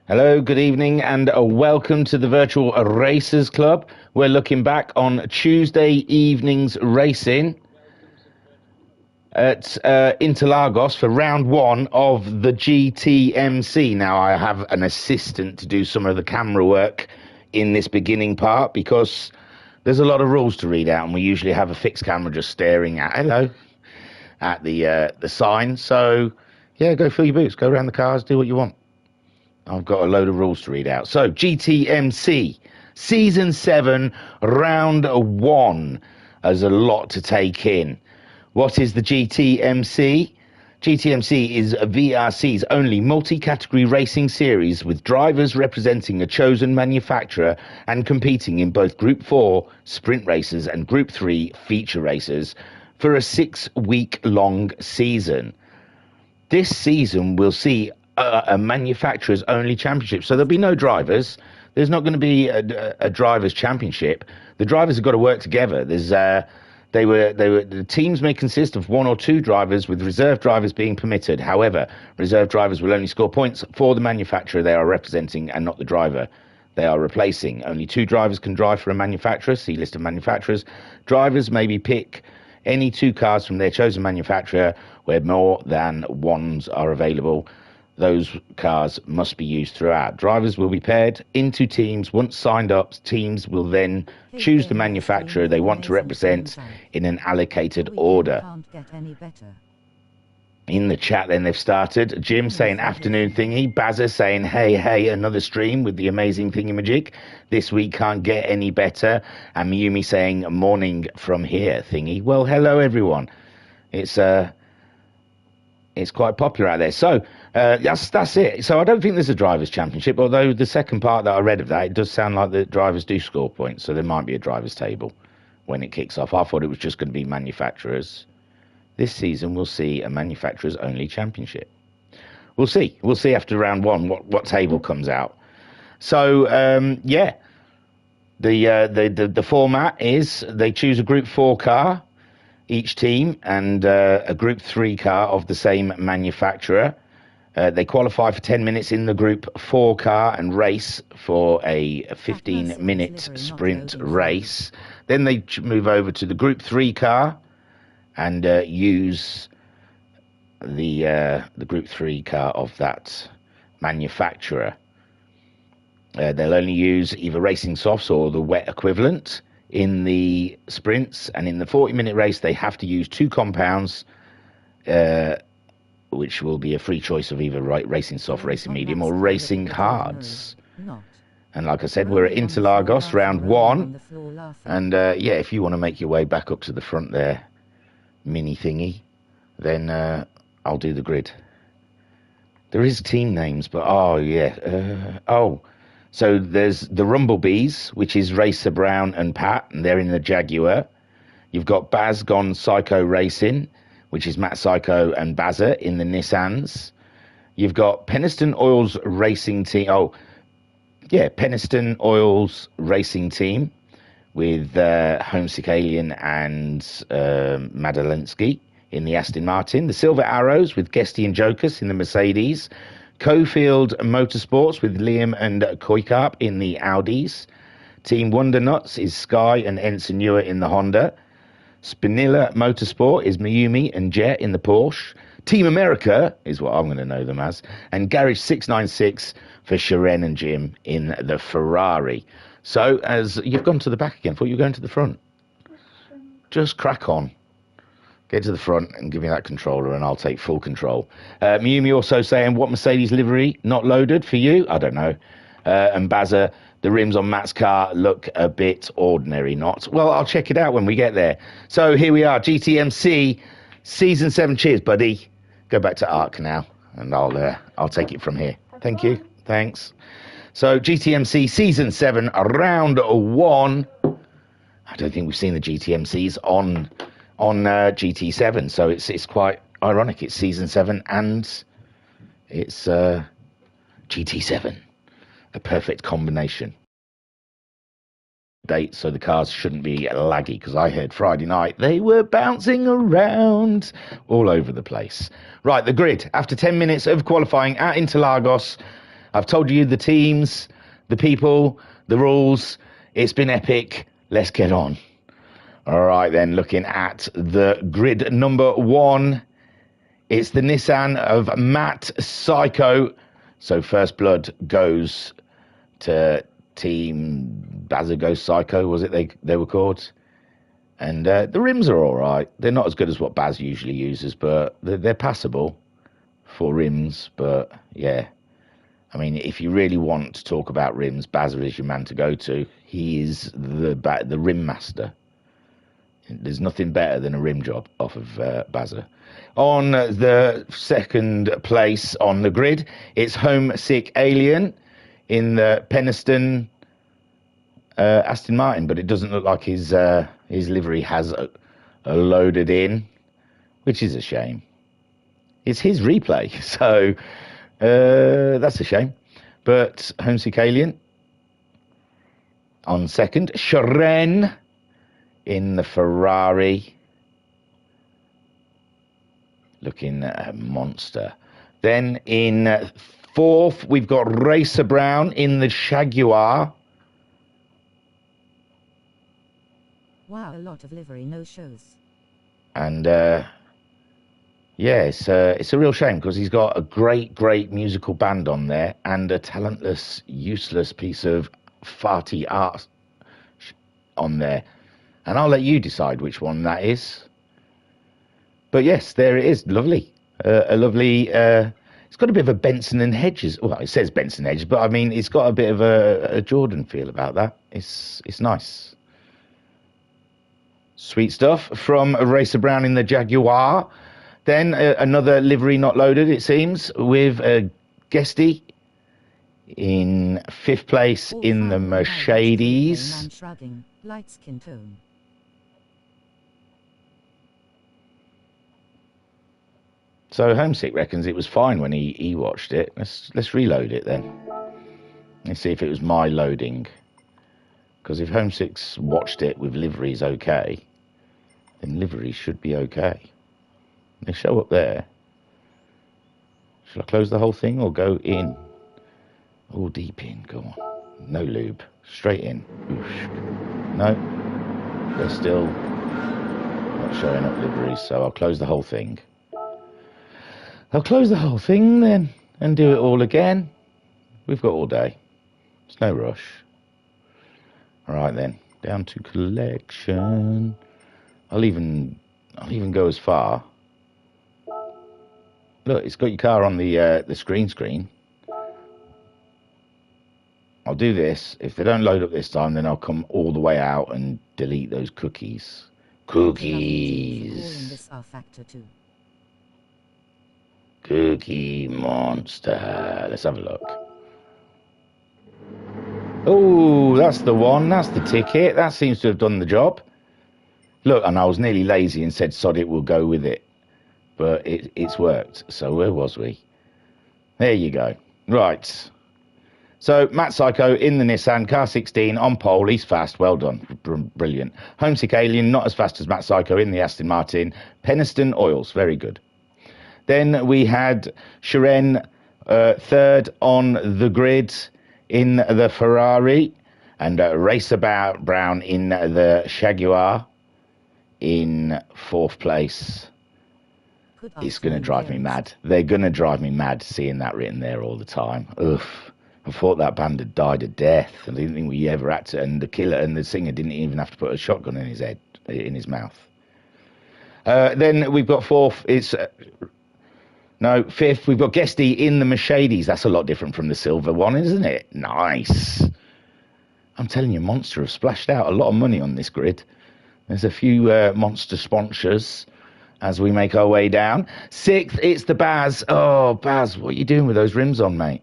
Hello, good evening, and welcome to the Virtual Racers Club. We're looking back on Tuesday evening's racing at Interlagos for round one of the GTMC. Now, I have an assistant to do some of the camera work in this beginning part because there's a lot of rules to read out, and we usually have a fixed camera just staring at the sign. So, yeah, go fill your boots, go around the cars, do what you want. I've got a load of rules to read out. So, GTMC, Season 7, Round 1. There's a lot to take in. What is the GTMC? GTMC is VRC's only multi-category racing series with drivers representing a chosen manufacturer and competing in both Group 4 sprint races and Group 3 feature races for a 6-week-long season. This season will see a manufacturer's only championship, so there'll be no drivers. There's not going to be a drivers' championship. The drivers have got to work together. The teams may consist of one or two drivers, with reserve drivers being permitted. However, reserve drivers will only score points for the manufacturer they are representing and not the driver they are replacing. Only two drivers can drive for a manufacturer. See list of manufacturers. Drivers maybe pick any two cars from their chosen manufacturer where more than ones are available. Those cars must be used throughout. Drivers will be paired into teams. Once signed up, teams will then choose the manufacturer they want to represent in an allocated order. In the chat then they've started. Jim saying afternoon thingy. Bazza saying hey, another stream with the amazing thingamajig. This week can't get any better. And Miyumi saying morning from here thingy. Well, hello everyone. It's quite popular out there. So that's it. So I don't think there's a drivers' championship, although the second part that I read of that, it does sound like the drivers do score points, so there might be a drivers' table when it kicks off. I thought it was just going to be manufacturers. This season we'll see a manufacturers-only championship. We'll see. We'll see after round one what table comes out. So, the format is they choose a Group 4 car, each team, and a Group 3 car of the same manufacturer. They qualify for 10 minutes in the Group 4 car and race for a 15-minute sprint race. Then they move over to the Group 3 car and use the Group 3 car of that manufacturer. They'll only use either racing softs or the wet equivalent in the sprints, and in the 40-minute race they have to use two compounds, which will be a free choice of either racing soft, racing medium, or racing hards. And like I said, we're at Interlagos, round one. And if you want to make your way back up to the front there, mini thingy, then I'll do the grid. There is team names, but so there's the Rumblebees, which is Racer Brown and Pat, and they're in the Jaguar. You've got Baz Gone Psycho Racing, which is Matt Psycho and Bazza in the Nissans. You've got Peniston Oils Racing Team. Peniston Oils Racing Team with Homesick Alien and Madalinsky in the Aston Martin. The Silver Arrows with Guesty and Jokas in the Mercedes. Cofield Motorsports with Liam and Koikarp in the Audis. Team Wonder Nuts is Sky and Ensign Ewer in the Honda. Spinilla Motorsport is Mayumi and Jet in the Porsche. Team America is what I'm going to know them as. And Garage 696 for Sharon and Jim in the Ferrari. So, as you've gone to the back again, thought you were going to the front. Just crack on. Get to the front and give me that controller and I'll take full control. Mayumi also saying, what Mercedes livery not loaded for you? I don't know. And Bazza, the rims on Matt's car look a bit ordinary, not? Well, I'll check it out when we get there. So here we are, GTMC, Season 7. Cheers, buddy. Go back to Arc now, and I'll take it from here. Thank you. Thanks. So GTMC Season 7, Round 1. I don't think we've seen the GTMCs on GT7, so it's quite ironic. It's Season 7 and it's GT7. A perfect combination. Date, so the cars shouldn't be laggy, because I heard Friday night they were bouncing around all over the place. Right, the grid. After 10 minutes of qualifying at Interlagos, I've told you the teams, the people, the rules. It's been epic. Let's get on. All right, then, looking at the grid number 1, it's the Nissan of Matt Psycho. So First Blood goes to Team Bazza Goes Psycho, was it they were called? And the rims are all right. They're not as good as what Baz usually uses, but they're passable for rims. But, yeah, I mean, if you really want to talk about rims, Bazza is your man to go to. He is the rim master. There's nothing better than a rim job off of Bazza. On the second place on the grid, it's Homesick Alien in the Penistone Aston Martin, but it doesn't look like his livery has loaded in, which is a shame. It's his replay, so that's a shame. But Homesick Alien on second. Sharon in the Ferrari, looking at a monster. Then in fourth, we've got Racer Brown in the Jaguar. Wow, a lot of livery no-shows. And yeah, it's a real shame because he's got a great musical band on there and a talentless, useless piece of farty art on there. And I'll let you decide which one that is. But yes, there it is. Lovely. A lovely... it's got a bit of a Benson and Hedges. Well, it says Benson Hedges, but I mean, it's got a bit of a Jordan feel about that. It's nice. Sweet stuff from Racer Brown in the Jaguar. Then another livery not loaded, it seems, with Guesty in fifth place in the Mercedes. Man shrugging, light skin tone. So Homesick reckons it was fine when he watched it. Let's reload it then. Let's see if it was my loading. Because if Homesick's watched it with liveries okay, then liveries should be okay. They show up there. Shall I close the whole thing or go in? All deep in, go on. No lube. Straight in. Oosh. No. They're still not showing up liveries, so I'll close the whole thing. I'll close the whole thing then and do it all again. We've got all day. It's no rush. All right then, down to collection. I'll even go as far. Look, it's got your car on the screen. I'll do this. If they don't load up this time, then I'll come all the way out and delete those cookies. Cookies. Cookie monster. Let's have a look. Oh, that's the one. That's the ticket. That seems to have done the job. Look, and I was nearly lazy and said, sod it, we'll go with it. But it's worked. So where was we? There you go. Right. So Matt Psycho in the Nissan, car 16, on pole. He's fast. Well done. Brilliant. Homesick Alien, not as fast as Matt Psycho in the Aston Martin. Penistone Oils, very good. Then we had Sharon third on the grid in the Ferrari, and Racer Brown in the Jaguar in fourth place. It's going to drive me mad. They're going to drive me mad seeing that written there all the time. Oof. I thought that band had died a death. I didn't think we ever had to, and the killer and the singer didn't even have to put a shotgun in his head, in his mouth. Then we've got fourth, fifth, we've got Guesty in the Mercedes. That's a lot different from the silver one, isn't it? Nice. I'm telling you, Monster have splashed out a lot of money on this grid. There's a few Monster sponsors as we make our way down. Sixth, it's the Baz. Oh, Baz, what are you doing with those rims on, mate?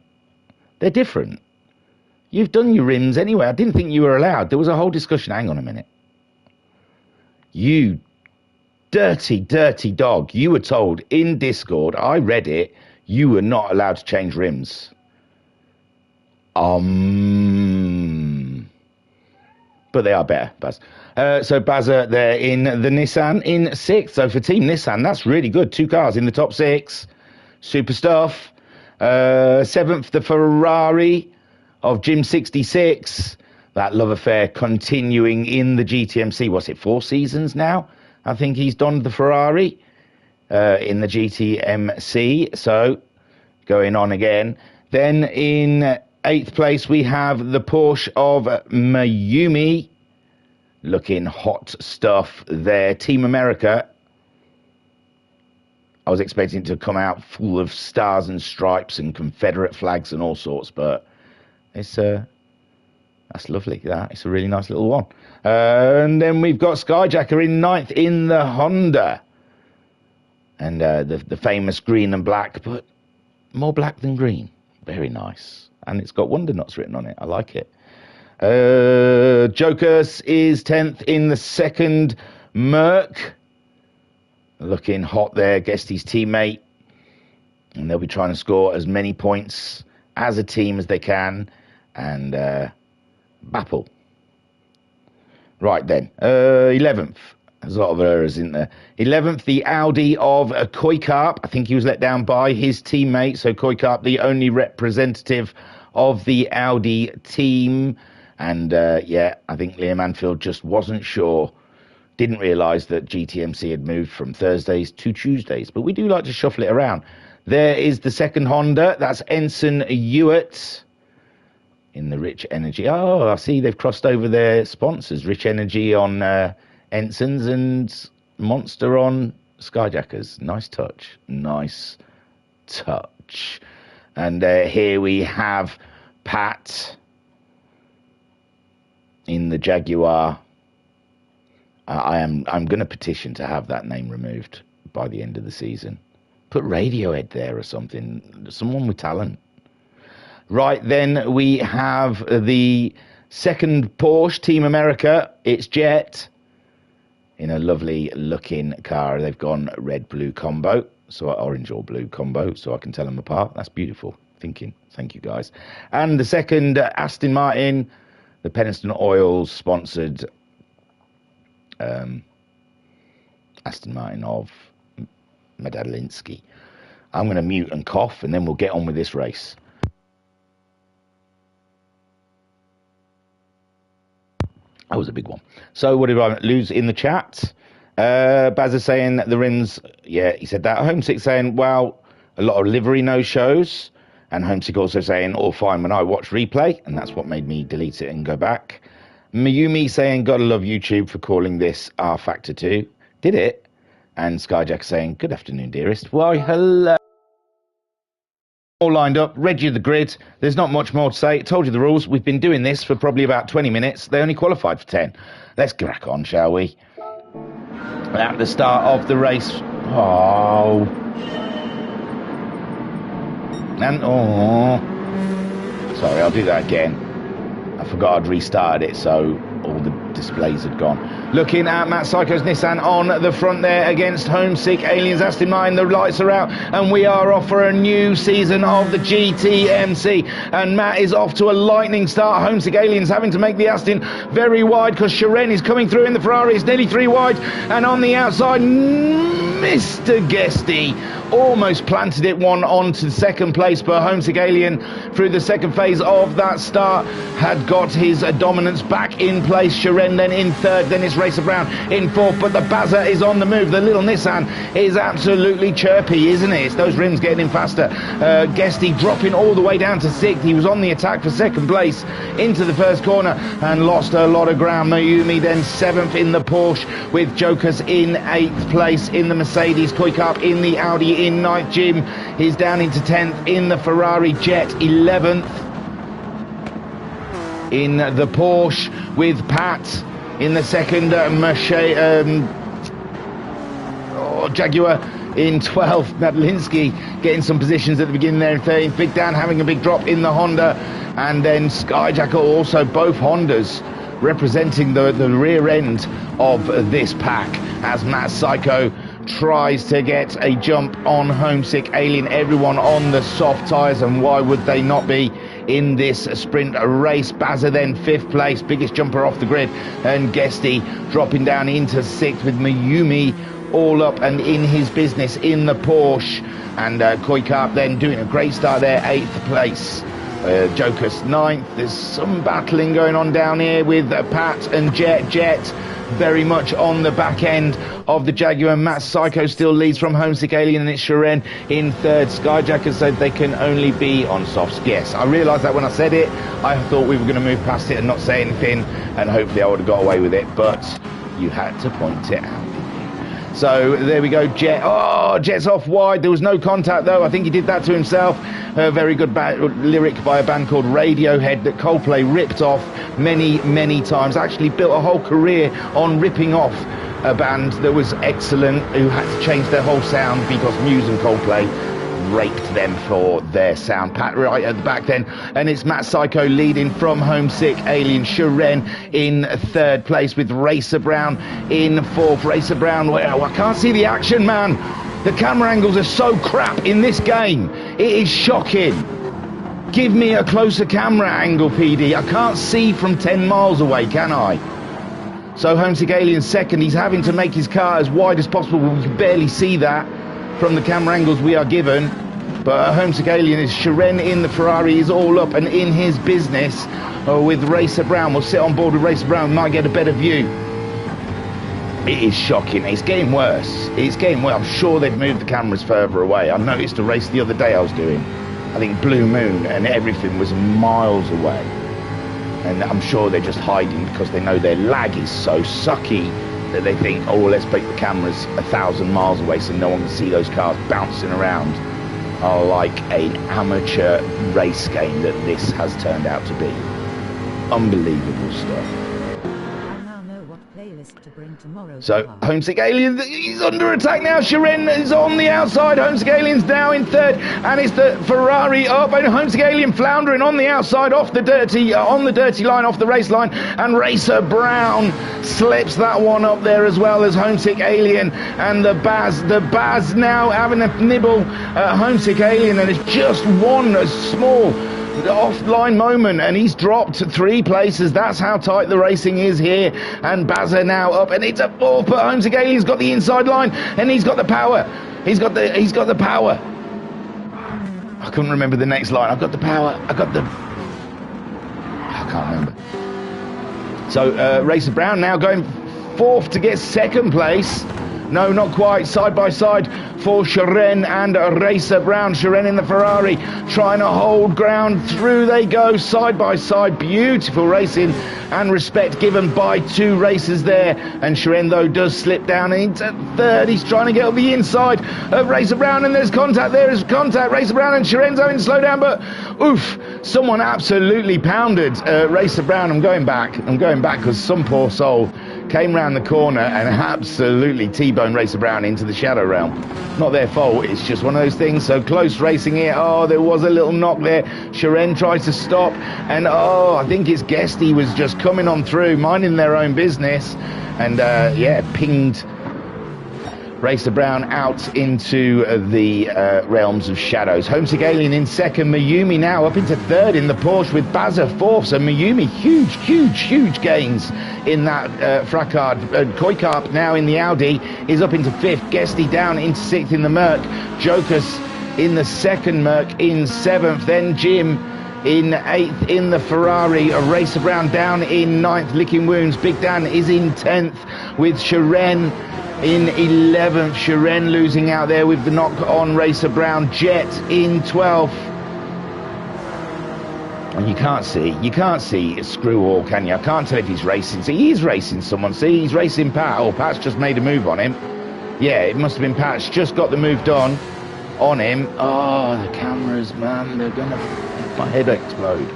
They're different. You've done your rims anyway. I didn't think you were allowed. There was a whole discussion. Hang on a minute. You dirty dog. You were told in Discord, I read it, you were not allowed to change rims. But they are better, Baz. So Bazza there in the Nissan in sixth. So for Team Nissan, that's really good. 2 cars in the top 6. Super stuff. 7th, the Ferrari of Gym 66. That love affair continuing in the GTMC. What's it, 4 seasons now? I think he's donned the Ferrari in the GTMC. So, going on again. Then in 8th place, we have the Porsche of Mayumi. Looking hot stuff there. Team America. I was expecting it to come out full of stars and stripes and Confederate flags and all sorts, but it's that's lovely. That it's a really nice little one. And then we've got Skyjacker in 9th in the Honda, and the famous green and black, but more black than green. Very nice, and it's got Wonder Nuts written on it. I like it. Jokers is 10th in the second Merc. Looking hot there, guessed his teammate. And they'll be trying to score as many points as a team as they can. And Bappel. Right then, 11th. There's a lot of errors in there. 11th, the Audi of Koikarp. I think he was let down by his teammate. So Koikarp, the only representative of the Audi team. And yeah, I think Liam Anfield just wasn't sure. Didn't realise that GTMC had moved from Thursdays to Tuesdays, but we do like to shuffle it around. There is the second Honda. That's Ensign Hewitt in the Rich Energy. Oh, I see they've crossed over their sponsors. Rich Energy on Ensigns and Monster on Skyjackers. Nice touch. Nice touch. And here we have Pat in the Jaguar. I'm going to petition to have that name removed by the end of the season. Put Radiohead there or something. Someone with talent. Right, then we have the second Porsche, Team America. It's Jet in a lovely looking car. They've gone red-blue combo, so orange or blue combo, so I can tell them apart. That's beautiful thinking. Thank you, guys. And the second Aston Martin, the Peniston Oil sponsored Aston Martin of Madalinsky. I'm going to mute and cough, and then we'll get on with this race. That was a big one. So what did I lose in the chat? Baz is saying the rims, yeah, he said that. Homesick saying, wow, a lot of livery no-shows. And Homesick also saying, all fine when I watch replay. And that's what made me delete it and go back. Mayumi saying, gotta love YouTube for calling this R Factor 2. Did it? And Skyjack saying, good afternoon, dearest. Why, hello. All lined up, read you the grid. There's not much more to say. Told you the rules. We've been doing this for probably about 20 minutes. They only qualified for 10. Let's crack on, shall we? At the start of the race. Oh. And, oh. Sorry, I'll do that again. I forgot I'd restarted it, so all the displays had gone. Looking at Matt Psycho's Nissan on the front there against Homesick Aliens Aston Martin. The lights are out, and we are off for a new season of the GTMC. And Matt is off to a lightning start. Homesick Aliens having to make the Aston very wide because Sharon is coming through in the Ferrari. It's nearly 3 wide, and on the outside, Mr. Guesty almost planted it one on to second place, but Homesick Alien through the second phase of that start had got his dominance back in place. Sharon then in third, then it's Racer Brown in fourth, but the Bazza is on the move. The little Nissan is absolutely chirpy, isn't it? It's those rims getting him faster. Guesty dropping all the way down to sixth. He was on the attack for second place into the first corner and lost a lot of ground. Mayumi then seventh in the Porsche, with Jokers in eighth place in the Mercedes. Koikarp in the Audi in ninth. Jim is down into 10th in the Ferrari. Jet 11th in the Porsche, with Pat in the second Jaguar in 12th. Madlinsky getting some positions at the beginning there in 13th. Big Dan having a big drop in the Honda, and then Skyjacker also, both Hondas representing the rear end of this pack as Matt Psycho tries to get a jump on Homesick Alien. Everyone on the soft tyres, and why would they not be in this sprint race? Bazza then fifth place, biggest jumper off the grid, and Guesty dropping down into sixth, with Mayumi all up and in his business in the Porsche. And Koikap then doing a great start there, 8th place. Jokus 9th. There's some battling going on down here with Pat and Jet. Very much on the back end of the Jaguar. Matt Psycho still leads from Homesick Alien, and it's Sharon in 3rd. Skyjacker said they can only be on softs. Yes, I realised that when I said it. I thought we were going to move past it and not say anything, and hopefully I would have got away with it, but you had to point it out. So there we go, Jet. Oh, Jet's off wide. There was no contact, though. I think he did that to himself. A very good lyric by a band called Radiohead that Coldplay ripped off many times. Actually built a whole career on ripping off a band that was excellent, who had to change their whole sound because Muse and Coldplay raped them for their sound. Pat right at the back then, and it's Matt Psycho leading from Homesick Alien. Sharon in 3rd place with Racer Brown in 4th. Racer Brown, well, I can't see the action, man. The camera angles are so crap in this game. It is shocking. Give me a closer camera angle, PD. I can't see from 10 miles away, can I? So Homesick Alien 2nd. He's having to make his car as wide as possible. We can barely see that from the camera angles we are given. But Homesick Alien is Sharon in the Ferrari, is all up and in his business with Racer Brown. We'll sit on board with Racer Brown, might get a better view. It is shocking. It's getting worse. It's getting worse. I'm sure they've moved the cameras further away. I noticed a race the other day I was doing. I think Blue Moon, and everything was miles away. And I'm sure they're just hiding because they know their lag is so sucky that they think, oh, let's make the cameras 1,000 miles away so no one can see those cars bouncing around. Like an amateur race game that this has turned out to be. Unbelievable stuff. To bring tomorrow. So Homesick Alien, he's under attack now. Sharon is on the outside. Homesick Alien's now in 3rd, and it's the Ferrari up, and Homesick Alien floundering on the outside, off the dirty line, off the race line, and Racer Brown slips that one up there as well as Homesick Alien, and the Baz now having a nibble at Homesick Alien, and it's just one small offline moment, and he's dropped 3 places. That's how tight the racing is here. And Bazza now up, and it's a 4, but Homesick Alien's got the inside line, and he's got the power. He's got the power. I couldn't remember the next line. I can't remember. So Racer Brown now going 4th to get 2nd place. No, not quite. Side by side for Sharon and Racer Brown. Sharon in the Ferrari trying to hold ground. Through they go, side by side. Beautiful racing and respect given by 2 racers there. And Sharon, though, does slip down into 3rd. He's trying to get up the inside of Racer Brown, and there's contact. There is contact. Racer Brown and Sharon's having to slow down, but oof, someone absolutely pounded Racer Brown. I'm going back because some poor soul came round the corner and absolutely T-boned Racer Brown into the shadow realm. Not their fault, it's just one of those things. So close racing here. Oh, there was a little knock there. Sharon tries to stop, and oh, I think it's Guesty was just coming on through, minding their own business, and yeah, pinged Racer Brown out into the realms of shadows. Homesick Alien in 2nd. Mayumi now up into 3rd in the Porsche with Bazza 4th. So Mayumi, huge gains in that fracard. Koikap now in the Audi is up into 5th. Guesty down into 6th in the Merc. Jokus in the 2nd Merc in 7th. Then Jim in 8th in the Ferrari. Racer Brown down in 9th, licking wounds. Big Dan is in 10th with Sharon in 11th. Sharon losing out there with the knock on Racer Brown. Jet in 12th. And you can't see a screw all, can you? I can't tell if he's racing. See, he's racing someone. See, he's racing Pat. Oh, Pat's just made a move on him. Yeah, it must have been Pat's just got the move done on him. Oh, the cameras, man, they're gonna make my head explode.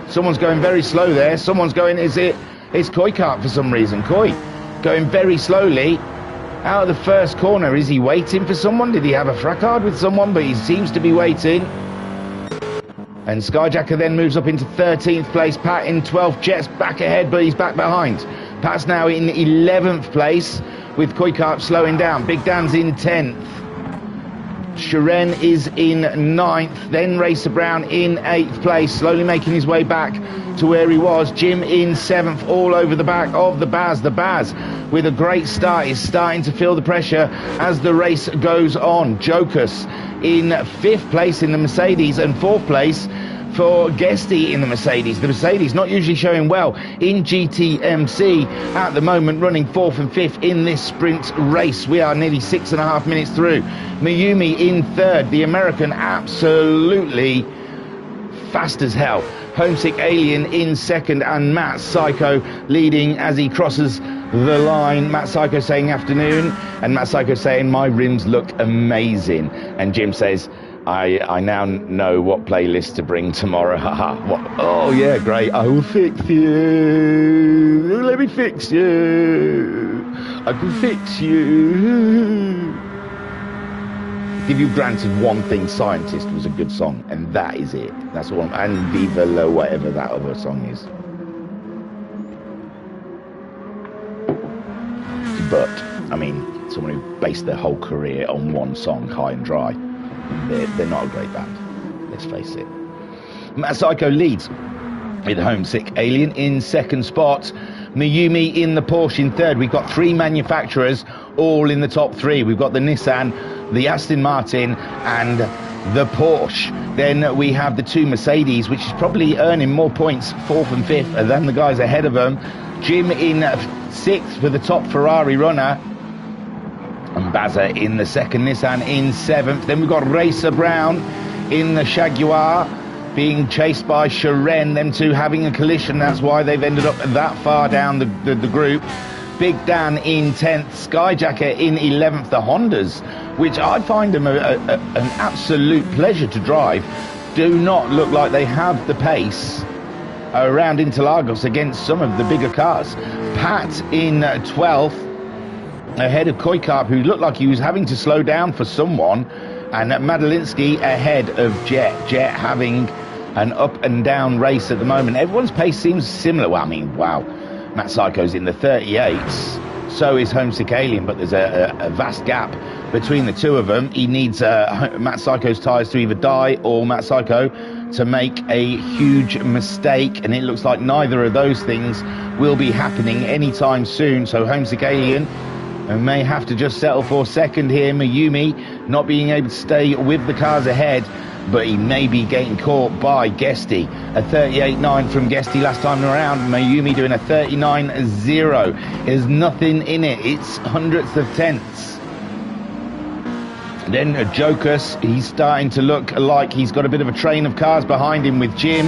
Someone's going very slow there. Someone's going, it's Koikart for some reason. Koi going very slowly out of the first corner. Is he waiting for someone? Did he have a fracard with someone? But he seems to be waiting. And Skyjacker then moves up into 13th place. Pat in 12th. Jet's back ahead, but he's back behind. Pat's now in 11th place with Koikart slowing down. Big Dan's in 10th. Shiren is in 9th. Then Racer Brown in 8th place, slowly making his way back to where he was. Jim in 7th, all over the back of the Baz. The Baz, with a great start, is starting to feel the pressure as the race goes on. Jokus in 5th place in the Mercedes, and 4th place for Guesty in the Mercedes. The Mercedes not usually showing well in GTMC at the moment, running 4th and 5th in this sprint race. We are nearly 6.5 minutes through. Mayumi in 3rd, the American absolutely fast as hell. Homesick Alien in 2nd, and Matt Psycho leading as he crosses the line. Matt Psycho saying afternoon, and Matt Psycho saying my rims look amazing, and Jim says I now know what playlist to bring tomorrow. Haha. What? Oh yeah, great. I will fix you. Let me fix you. I can fix you. Give you granted one thing, Scientist was a good song, and that is it. That's all. And Viva La, whatever that other song is. But I mean, someone who based their whole career on one song, High and Dry, they're not a great band, let's face it. Matt Psycho leads with Homesick Alien in 2nd spot. Mayumi in the Porsche in 3rd. We've got 3 manufacturers all in the top 3. We've got the Nissan, the Aston Martin, and the Porsche. Then we have the 2 Mercedes, which is probably earning more points, 4th and 5th, than the guys ahead of them. Jim in 6th for the top Ferrari runner, and Bazza in the 2nd, Nissan in 7th. Then we've got Racer Brown in the Jaguar being chased by Shiren, them two having a collision. That's why they've ended up that far down the group. Big Dan in 10th, Skyjacker in 11th. The Hondas, which I find them an absolute pleasure to drive, do not look like they have the pace around Interlagos against some of the bigger cars. Pat in 12th, ahead of Koikarp, who looked like he was having to slow down for someone, and Madalinsky ahead of Jet. Jet having an up and down race at the moment. Everyone's pace seems similar. Well, I mean, wow. Matt Psycho's in the 38s, so is Homesick Alien, but there's a vast gap between the two of them. He needs Matt Psycho's tyres to either die or Matt Psycho to make a huge mistake, and it looks like neither of those things will be happening anytime soon. So Homesick Alien may have to just settle for 2nd here. Mayumi not being able to stay with the cars ahead, but he may be getting caught by Guesty. A 38.9 from Guesty last time around. Mayumi doing a 39.0. There's nothing in it. It's hundredths of tenths. Then Jokus, he's starting to look like he's got a bit of a train of cars behind him, with Jim,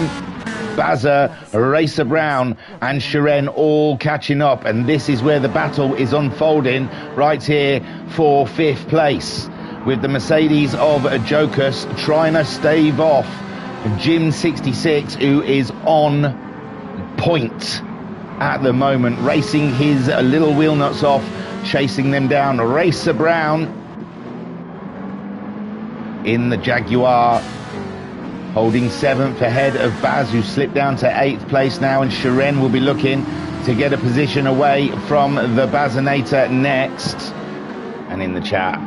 Bazza, Racer Brown and Shiren all catching up, and this is where the battle is unfolding right here for 5th place, with the Mercedes of Jokus trying to stave off Jim 66, who is on point at the moment, racing his little wheel nuts off, chasing them down. Racer Brown in the Jaguar holding 7th ahead of Baz, who slipped down to 8th place now, and Shiren will be looking to get a position away from the Bazinator next. And in the chat,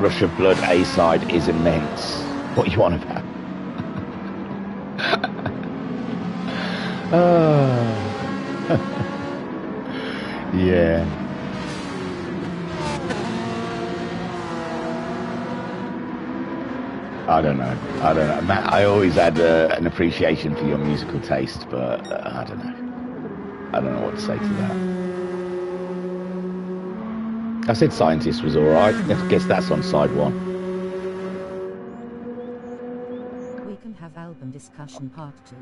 Rush of Blood A-side is immense. What you on about? Yeah. I don't know. Matt, I always had an appreciation for your musical taste, but I don't know. I don't know what to say to that. I said Scientist was alright. I guess that's on side 1. We can have album discussion part 2.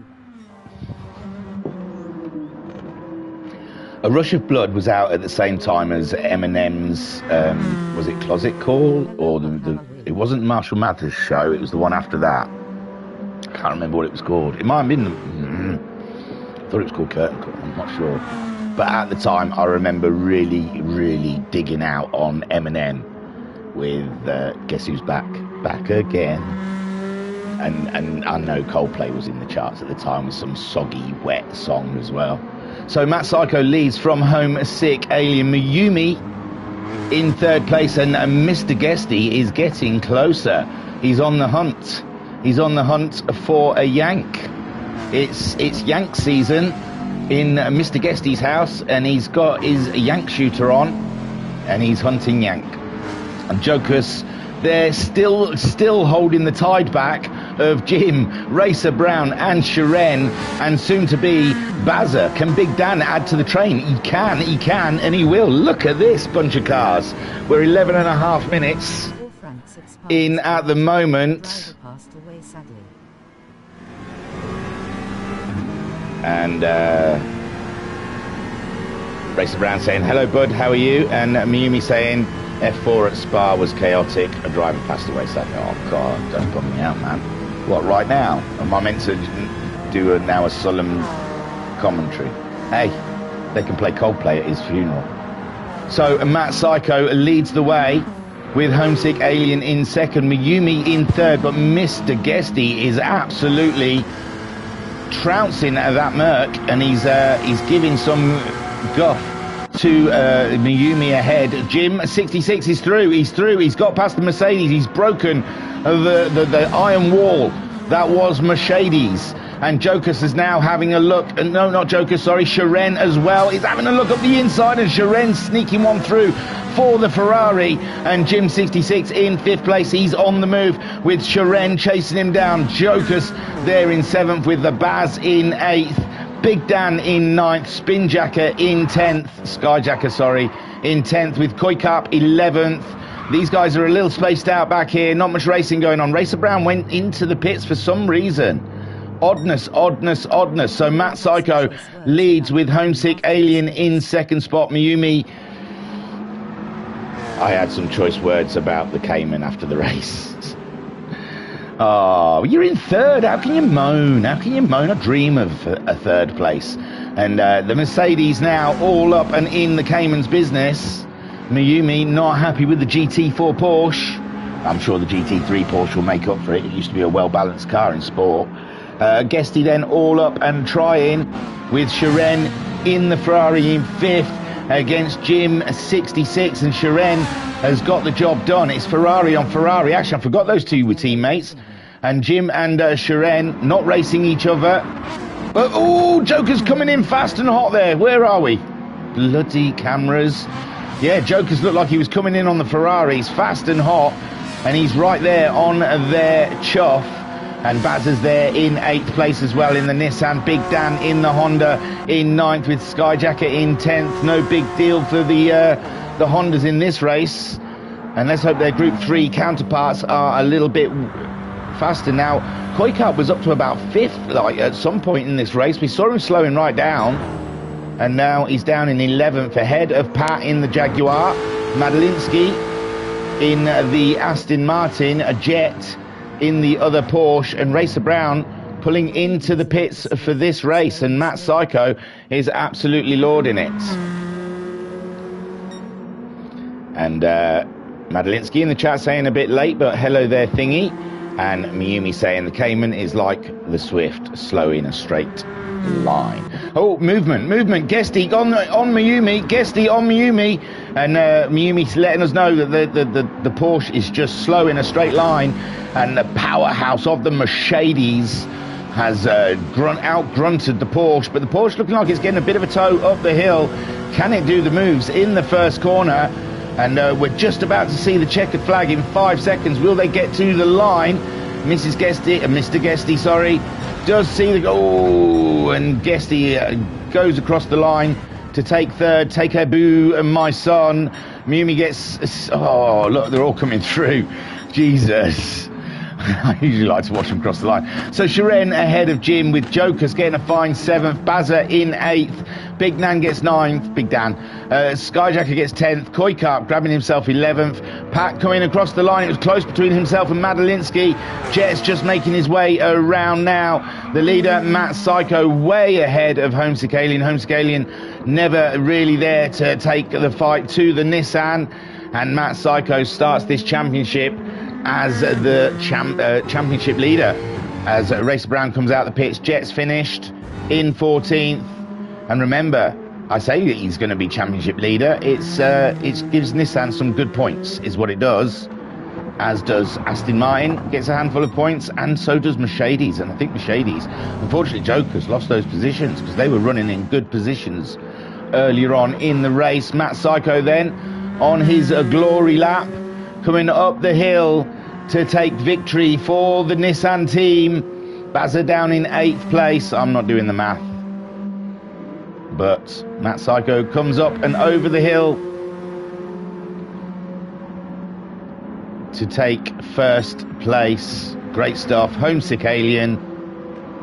A Rush of Blood was out at the same time as Eminem's, was it Closet Call? Or it wasn't Marshall Mathers' show, it was the one after that. I can't remember what it was called. It might have been, I thought it was called Curtain Call, I'm not sure. But at the time, I remember really, really digging out on Eminem with Guess Who's Back? Back Again. And I know Coldplay was in the charts at the time with some soggy, wet song as well. So Matt Psycho leads from Homesick Alien. Mayumi in third place, and Mr. Guesty is getting closer. He's on the hunt. He's on the hunt for a yank. It's yank season in Mr. Guesty's house, and he's got his yank shooter on, and he's hunting yank. And Jocus, they're still holding the tide back of Jim, Racer Brown and Sharon, and soon to be Bazza. Can Big Dan add to the train? He can, and he will. Look at this bunch of cars. We're 11 and a half minutes in at the moment. And Racer Brown saying, hello bud, how are you? And Mayumi saying, F4 at Spa was chaotic. A driver passed away. So, oh God, don't bum me out, man. What, right now? Am I meant to do a solemn commentary? Hey, they can play Coldplay at his funeral. So Matt Psycho leads the way with Homesick Alien in second, Mayumi in third, but Mr. Guesty is absolutely trouncing at that Merc, and he's giving some guff to Mayumi ahead. Jim 66 is through. He's got past the Mercedes. He's broken the iron wall that was Mercedes. And Jocus is now having a look. No, not Jocus, sorry. Sharon as well is having a look up the inside, and Sharon sneaking one through for the Ferrari. And Jim 66 in fifth place. He's on the move with Sharon chasing him down. Jocus there in seventh with the Baz in eighth. Big Dan in ninth, Spinjacker in 10th, Skyjacker, sorry, in 10th, with Koikap 11th. These guys are a little spaced out back here, not much racing going on. Racer Brown went into the pits for some reason. Oddness. So Matt Psycho leads with Homesick Alien in second spot. Mayumi, I had some choice words about the Cayman after the race. Oh, you're in third. How can you moan? I dream of a third place. And the Mercedes now all up and in the Cayman's business. Mayumi not happy with the GT4 Porsche. I'm sure the GT3 Porsche will make up for it. It used to be a well-balanced car in sport. Guesty then all up and trying with Sharon in the Ferrari in fifth against Jim 66, and Sharon has got the job done. It's Ferrari on Ferrari. Actually, I forgot those two were teammates. And Jim and Sharon not racing each other. But, oh, Joker's coming in fast and hot there. Where are we? Bloody cameras. Yeah, Joker's looked like he was coming in on the Ferraris, fast and hot. And he's right there on their chuff. And Bazza's there in 8th place as well in the Nissan. Big Dan in the Honda in 9th with Skyjacker in 10th. No big deal for the Hondas in this race. And let's hope their Group 3 counterparts are a little bit faster. Now, Koikap was up to about 5th at some point in this race. We saw him slowing right down. And now he's down in 11th ahead of Pat in the Jaguar. Madalinsky in the Aston Martin, a Jet in the other Porsche, and Racer Brown pulling into the pits for this race, and Matt Psycho is absolutely lording it. And Madalinsky in the chat saying a bit late, but hello there thingy. And Mayumi saying the Cayman is like the Swift, slow in a straight line. Oh, movement. Guesty on Mayumi. Guesty on Mayumi. And Mayumi's letting us know that the Porsche is just slow in a straight line. And the powerhouse of the Mercedes has out-grunted the Porsche. But the Porsche looking like it's getting a bit of a tow up the hill. Can it do the moves in the first corner? And we're just about to see the checkered flag in 5 seconds. Will they get to the line? Mr. Guesty, sorry, does see the... Oh, and Guesty goes across the line to take third. Take her boo and my son. Mayumi gets... Oh, look, they're all coming through. Jesus. I usually like to watch them cross the line. So Sharon ahead of Jim with Jokers getting a fine 7th. Bazza in 8th. Big Dan gets 9th. Big Dan. Skyjacker gets 10th. Koikap grabbing himself 11th. Pat coming across the line. It was close between himself and Madalinsky. Jet's just making his way around now. The leader, Matt Psycho, way ahead of Homesick Alien. Homesick Alien never really there to take the fight to the Nissan. And Matt Psycho starts this championship as the championship leader. As Racer Brown comes out the pits, Jet's finished in 14th. And remember, I say that he's going to be championship leader. It gives Nissan some good points, is what it does. As does Aston Martin, gets a handful of points, and so does Mercedes. And I think Mercedes, unfortunately, Joker's lost those positions because they were running in good positions earlier on in the race. Matt Psycho then on his glory lap, coming up the hill to take victory for the Nissan team. Bazza down in 8th place. I'm not doing the math. But Matt Psycho comes up and over the hill to take 1st place. Great stuff. Homesick Alien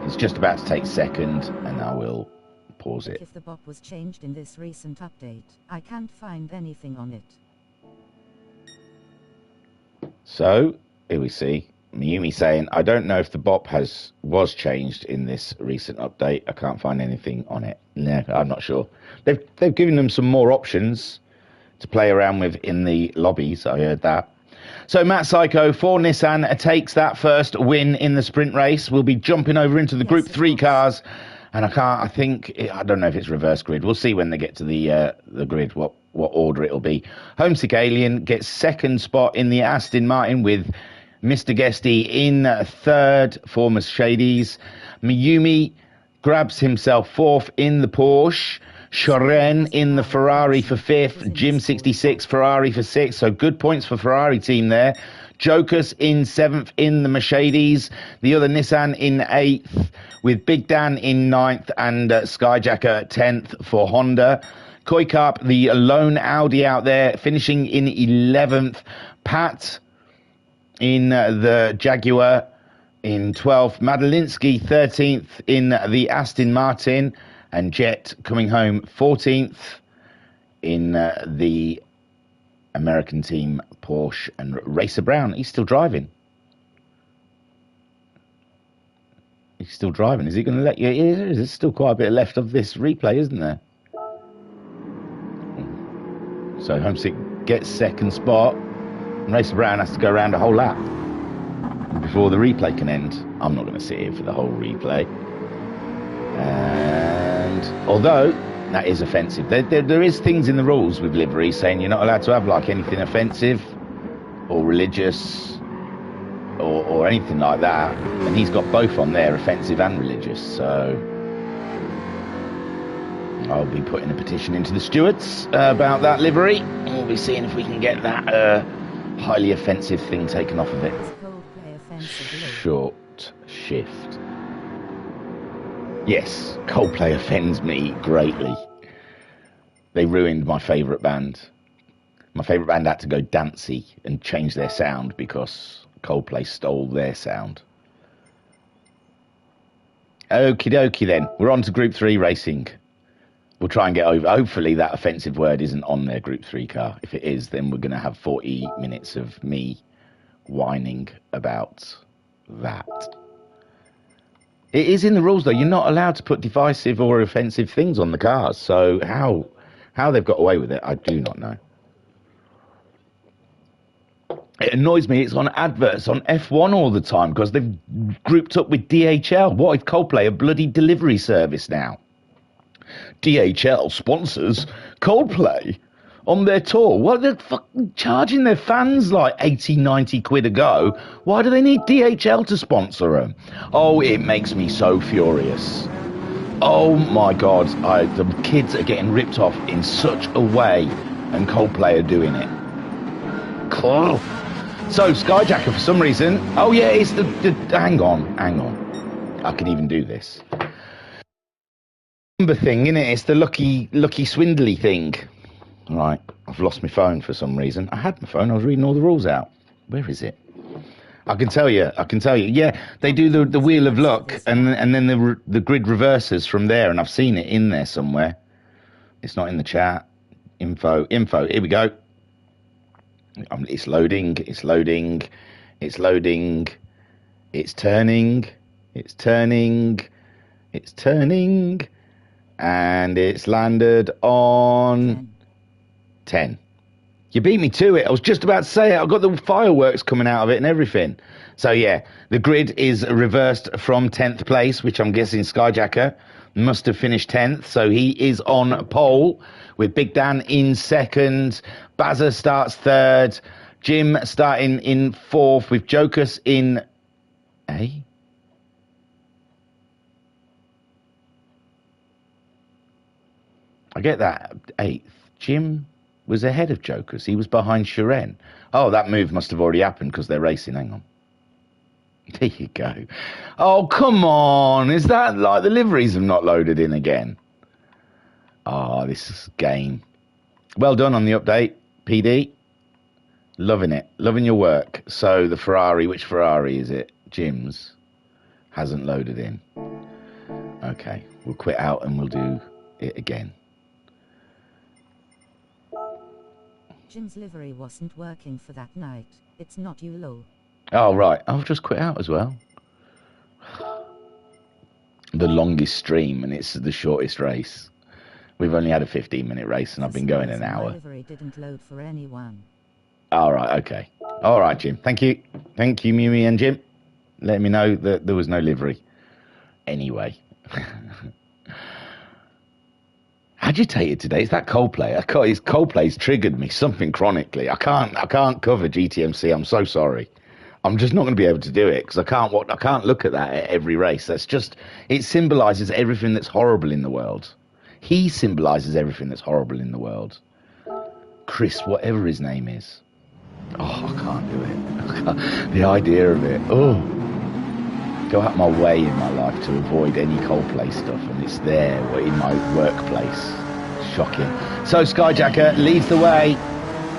is just about to take 2nd, and I will pause it. If the BOP was changed in this recent update, I can't find anything on it. So, here we see Mayumi saying, I don't know if the BOP was changed in this recent update. I can't find anything on it. No, I'm not sure. They've given them some more options to play around with in the lobbies. I heard that. So Matt Psycho for Nissan takes that first win in the sprint race. We'll be jumping over into the Group 3 cars. And I don't know if it's reverse grid. We'll see when they get to the grid what order it'll be. Homesick Alien gets 2nd spot in the Aston Martin with Mr. Guesty in 3rd for Mercedes. Mayumi grabs himself 4th in the Porsche. Shoren in the Ferrari for 5th. Jim 66 Ferrari for 6th. So good points for Ferrari team there. Jokers in 7th in the Mercedes. The other Nissan in 8th with Big Dan in 9th and Skyjacker 10th for Honda. Koikap, the lone Audi out there, finishing in 11th. Pat in the Jaguar in 12th. Madalinsky 13th in the Aston Martin. And Jet coming home 14th in the American team Porsche. And Racer Brown, he's still driving. He's still driving. Is he going to let you? There's still quite a bit left of this replay, isn't there? So Homesick gets 2nd spot. And Racer Brown has to go around a whole lap before the replay can end. I'm not going to sit here for the whole replay. And although that is offensive, there is things in the rules with livery saying you're not allowed to have like anything offensive or religious or anything like that, and he's got both on there, offensive and religious. So I'll be putting a petition into the stewards about that livery, and we'll be seeing if we can get that highly offensive thing taken off of it. Short shift. Yes, Coldplay offends me greatly. They ruined my favourite band. My favourite band had to go dancey and change their sound because Coldplay stole their sound. Okie dokie then. We're on to Group 3 racing. We'll try and get over. Hopefully that offensive word isn't on their Group 3 car. If it is, then we're going to have 40 minutes of me whining about that. It is in the rules, though. You're not allowed to put divisive or offensive things on the cars. So how they've got away with it, I do not know. It annoys me. It's on adverts on F1 all the time because they've grouped up with DHL. What if Coldplay a bloody delivery service now? DHL sponsors Coldplay on their tour. What, they're fucking charging their fans like 80, 90 quid a go. Why do they need DHL to sponsor them? Oh, it makes me so furious. Oh my God, the kids are getting ripped off in such a way, and Coldplay are doing it. Cool. So Skyjacker for some reason. Oh yeah, it's the hang on. I can even do this. Number thing, innit? It's the lucky swindly thing. Right, I've lost my phone for some reason. I had my phone, I was reading all the rules out. Where is it? I can tell you. Yeah, they do the wheel of luck, and then the grid reverses from there, and I've seen it in there somewhere. It's not in the chat. Info, here we go. It's loading, it's turning, and it's landed on 10. You beat me to it. I was just about to say it. I've got the fireworks coming out of it and everything. So yeah, the grid is reversed from 10th place, which I'm guessing Skyjacker. must have finished 10th, so he is on pole with Big Dan in second. Bazza starts third. Jim starting in fourth with Jokus in A. I get that. Eighth. Jim was ahead of Jokus. He was behind Shiren. Oh, that move must have already happened because they're racing. Hang on. There you go. Oh, come on. Is that like the liveries have not loaded in again? Oh, this is game. Well done on the update, PD. Loving it. Loving your work. So the Ferrari, which Ferrari is it? Jim's. Hasn't loaded in. Okay. We'll quit out and we'll do it again. Jim's livery wasn't working for that night. It's not you, Lo. Oh, right. I've just quit out as well. The longest stream, and it's the shortest race. We've only had a 15-minute race, and I've been going an hour. My livery didn't load for anyone. All right, okay. All right, Jim. Thank you. Thank you, Mimi and Jim. Let me know that there was no livery. Anyway. Agitated today. It's that Coldplay. Coldplay's triggered me something chronically. I can't cover GTMC. I'm so sorry. I'm just not going to be able to do it because I can't look at that at every race. That's just, it symbolises everything that's horrible in the world. He symbolises everything that's horrible in the world. Chris, whatever his name is. Oh, I can't do it. The idea of it. Oh, go out my way in my life to avoid any Coldplay stuff, and it's there in my workplace. Shocking. So Skyjacker leads the way.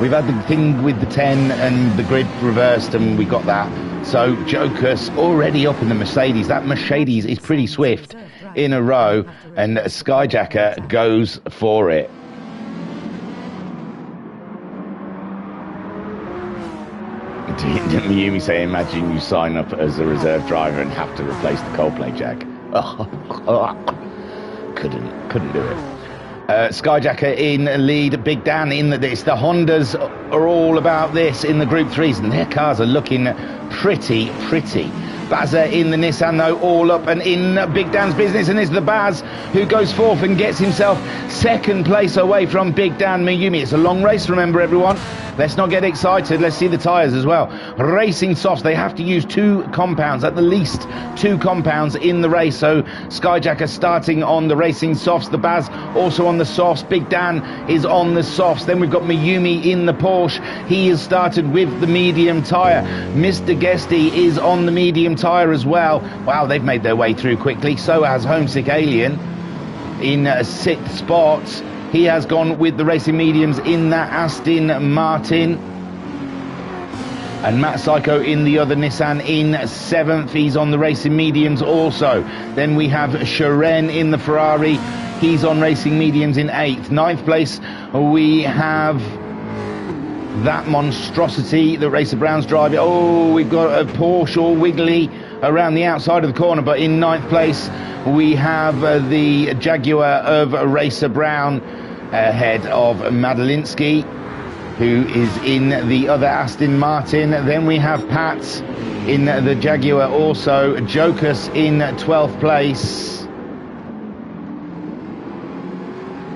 We've had the thing with the 10 and the grid reversed, and we got that. So Jokus already up in the Mercedes. That Mercedes is pretty swift in a row, and Skyjacker goes for it. Didn't Yumi say, imagine you sign up as a reserve driver and have to replace the Coldplay Jag? Couldn't do it. Skyjacker in lead, Big Dan in it's the Hondas are all about this in the Group 3s, and their cars are looking pretty. Bazza in the Nissan though, all up and in Big Dan's business, and it's the Baz who goes fourth and gets himself second place away from Big Dan Miyumi. It's a long race, remember everyone. Let's not get excited. Let's see the tyres as well. Racing softs. They have to use 2 compounds, at the least 2 compounds in the race. So Skyjacker starting on the racing softs. The Baz also on the softs. Big Dan is on the softs. Then we've got Miyumi in the Porsche. He has started with the medium tyre. Mr. Guesty is on the medium tyre as well. Wow, they've made their way through quickly. So has Homesick Alien in 6th spot. He has gone with the racing mediums in that Aston Martin. And Matt Psycho in the other Nissan in 7th. He's on the racing mediums also. Then we have Shiren in the Ferrari. He's on racing mediums in 8th. 9th place, we have that monstrosity that Racer Brown's driving. Oh, we've got a Porsche all wiggly around the outside of the corner. But in 9th place, we have the Jaguar of Racer Brown ahead of Madalinsky, who is in the other Aston Martin. Then we have Pat in the Jaguar also. Jokus in 12th place.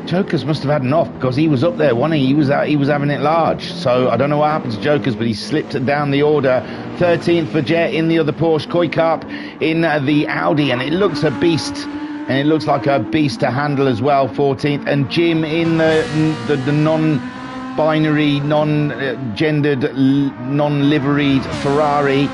Jokus must have had an off because he was up there, wasn't he? He was having it large. So I don't know what happened to Jokus, but he slipped down the order. 13th for Jet in the other Porsche. Koikarp in the Audi, and it looks a beast. And it looks like a beast to handle as well, 14th. And Jim in the non-binary, non-gendered, non-liveried Ferrari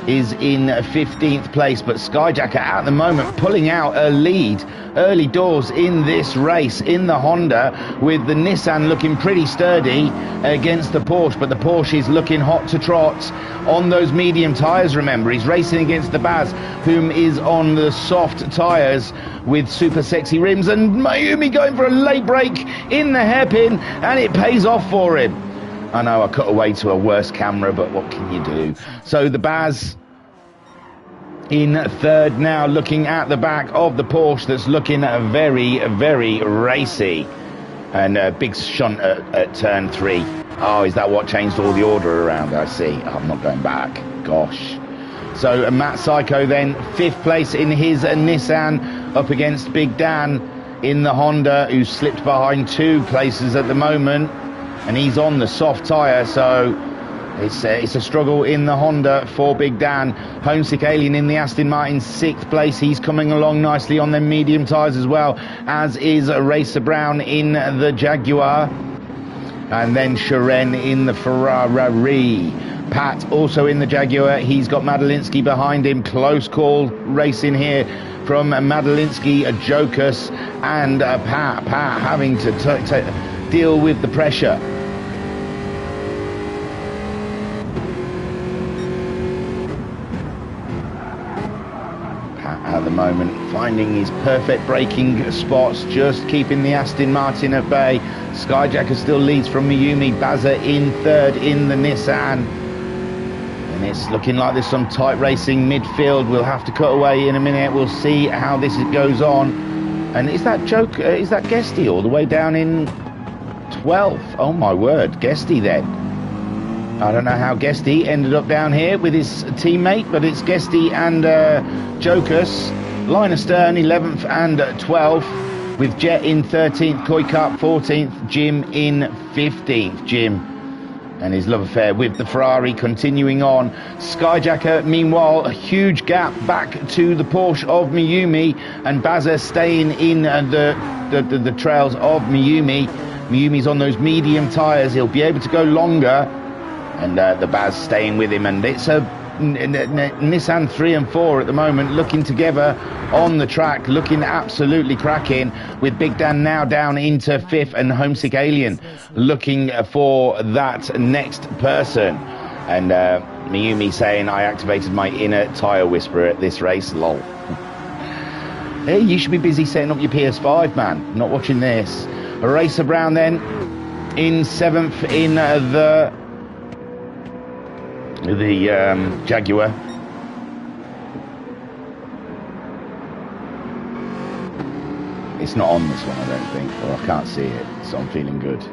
is in 15th place. But Skyjacker at the moment pulling out a lead early doors in this race in the Honda, with the Nissan looking pretty sturdy against the Porsche, but the Porsche is looking hot to trot on those medium tyres. Remember, he's racing against the Baz, whom is on the soft tyres with super sexy rims, and Mayumi going for a late break in the hairpin, and it pays off for him. I know I cut away to a worse camera, but what can you do? So the Baz in third now, looking at the back of the Porsche that's looking very racy. And a big shunt at turn 3. Oh, is that what changed all the order around? I see. Oh, I'm not going back. Gosh. So Matt Psycho then 5th place in his Nissan up against Big Dan in the Honda, who's slipped behind 2 places at the moment, and he's on the soft tyre, so it's a struggle in the Honda for Big Dan. Homesick Alien in the Aston Martin, 6th place. He's coming along nicely on them medium tyres as well, as is Racer Brown in the Jaguar. And then Sharon in the Ferrari. Pat also in the Jaguar. He's got Madalinsky behind him. Close call racing here from Madalinsky, Jokus, and Pat having to deal with the pressure. At the moment, finding his perfect braking spots, just keeping the Aston Martin at bay. Skyjacker still leads from Miyumi. Bazza in 3rd in the Nissan, and it's looking like there's some tight racing midfield. We'll have to cut away in a minute. We'll see how this goes on. And is that Guesty all the way down in 12th? Oh my word, Guesty then. I don't know how Guesty ended up down here with his teammate, but it's Guesty and Jokus. Line astern, 11th and 12th, with Jet in 13th, Koi Cup 14th, Jim in 15th. Jim and his love affair with the Ferrari continuing on. Skyjacker, meanwhile, a huge gap back to the Porsche of Miyumi, and Bazza staying in the trails of Miyumi. Miyumi's on those medium tyres. He'll be able to go longer. And the Baz staying with him, and it's a Nissan 3 and 4 at the moment, looking together on the track, looking absolutely cracking, with Big Dan now down into 5th, and Homesick Alien looking for that next person. And Miyumi saying, I activated my inner tyre whisperer at this race, lol. Hey, you should be busy setting up your PS5, man, not watching this. Racer Brown then in 7th in the Jaguar. It's not on this one, I don't think, or I can't see it, so I'm feeling good.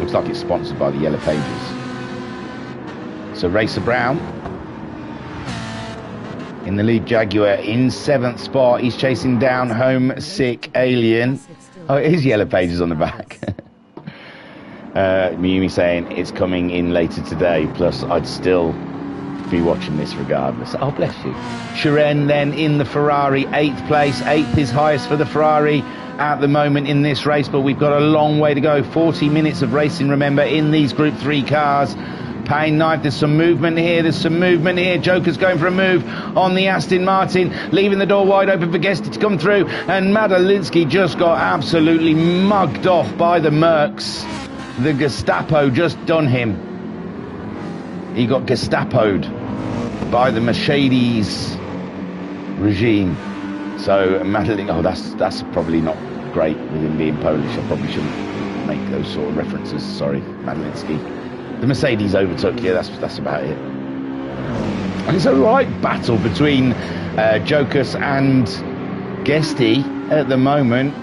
Looks like it's sponsored by the Yellow Pages. So Racer Brown in the lead Jaguar in 7th spot. He's chasing down Homesick Alien. Oh, it is Yellow Pages on the back. Miyumi saying it's coming in later today, plus I'd still be watching this regardless. Oh, bless you. Sharon then in the Ferrari, 8th place. 8th is highest for the Ferrari at the moment in this race, but we've got a long way to go. 40 minutes of racing, remember, in these Group 3 cars. Payne 9th, there's some movement here, Joker's going for a move on the Aston Martin, leaving the door wide open for Guesty to come through, and Madalinsky just got absolutely mugged off by the Mercs. The Gestapo just done him. He got Gestapo'd by the Mercedes regime. So Madeline, oh, that's probably not great with him being Polish. I probably shouldn't make those sort of references. Sorry, Madalinsky. The Mercedes overtook. Yeah, that's about it. And it's a right battle between Jokus and Guesty at the moment,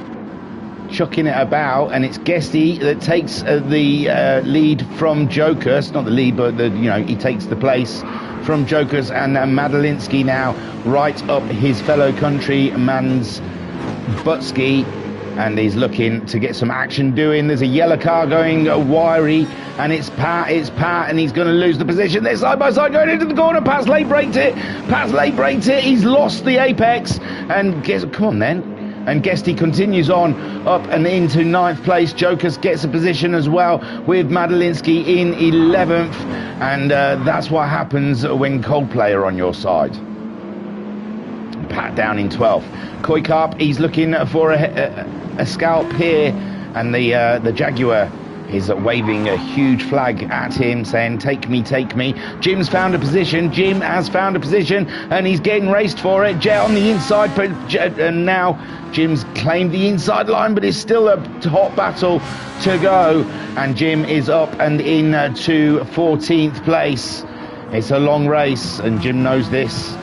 chucking it about, and it's Guesty that takes the lead from Jokus. Not the lead, but he takes the place from Jokus, and Madalinsky now right up his fellow countryman's buttski, and he's looking to get some action doing. There's a yellow car going wiry, and it's Pat, and he's going to lose the position. They're side by side going into the corner. Pat's late braked it. He's lost the apex, and come on then. And Guesty continues on up and into 9th place. Jokus gets a position as well with Madalinsky in 11th. And that's what happens when Coldplay are on your side. Pat down in 12th. Koi Carp, he's looking for a scalp here. And the Jaguar is waving a huge flag at him, saying, take me. Jim has found a position, and he's getting raced for it. Jet on the inside, and now Jim's claimed the inside line, but it's still a hot battle to go. And Jim is up and in to 14th place. It's a long race, and Jim knows this.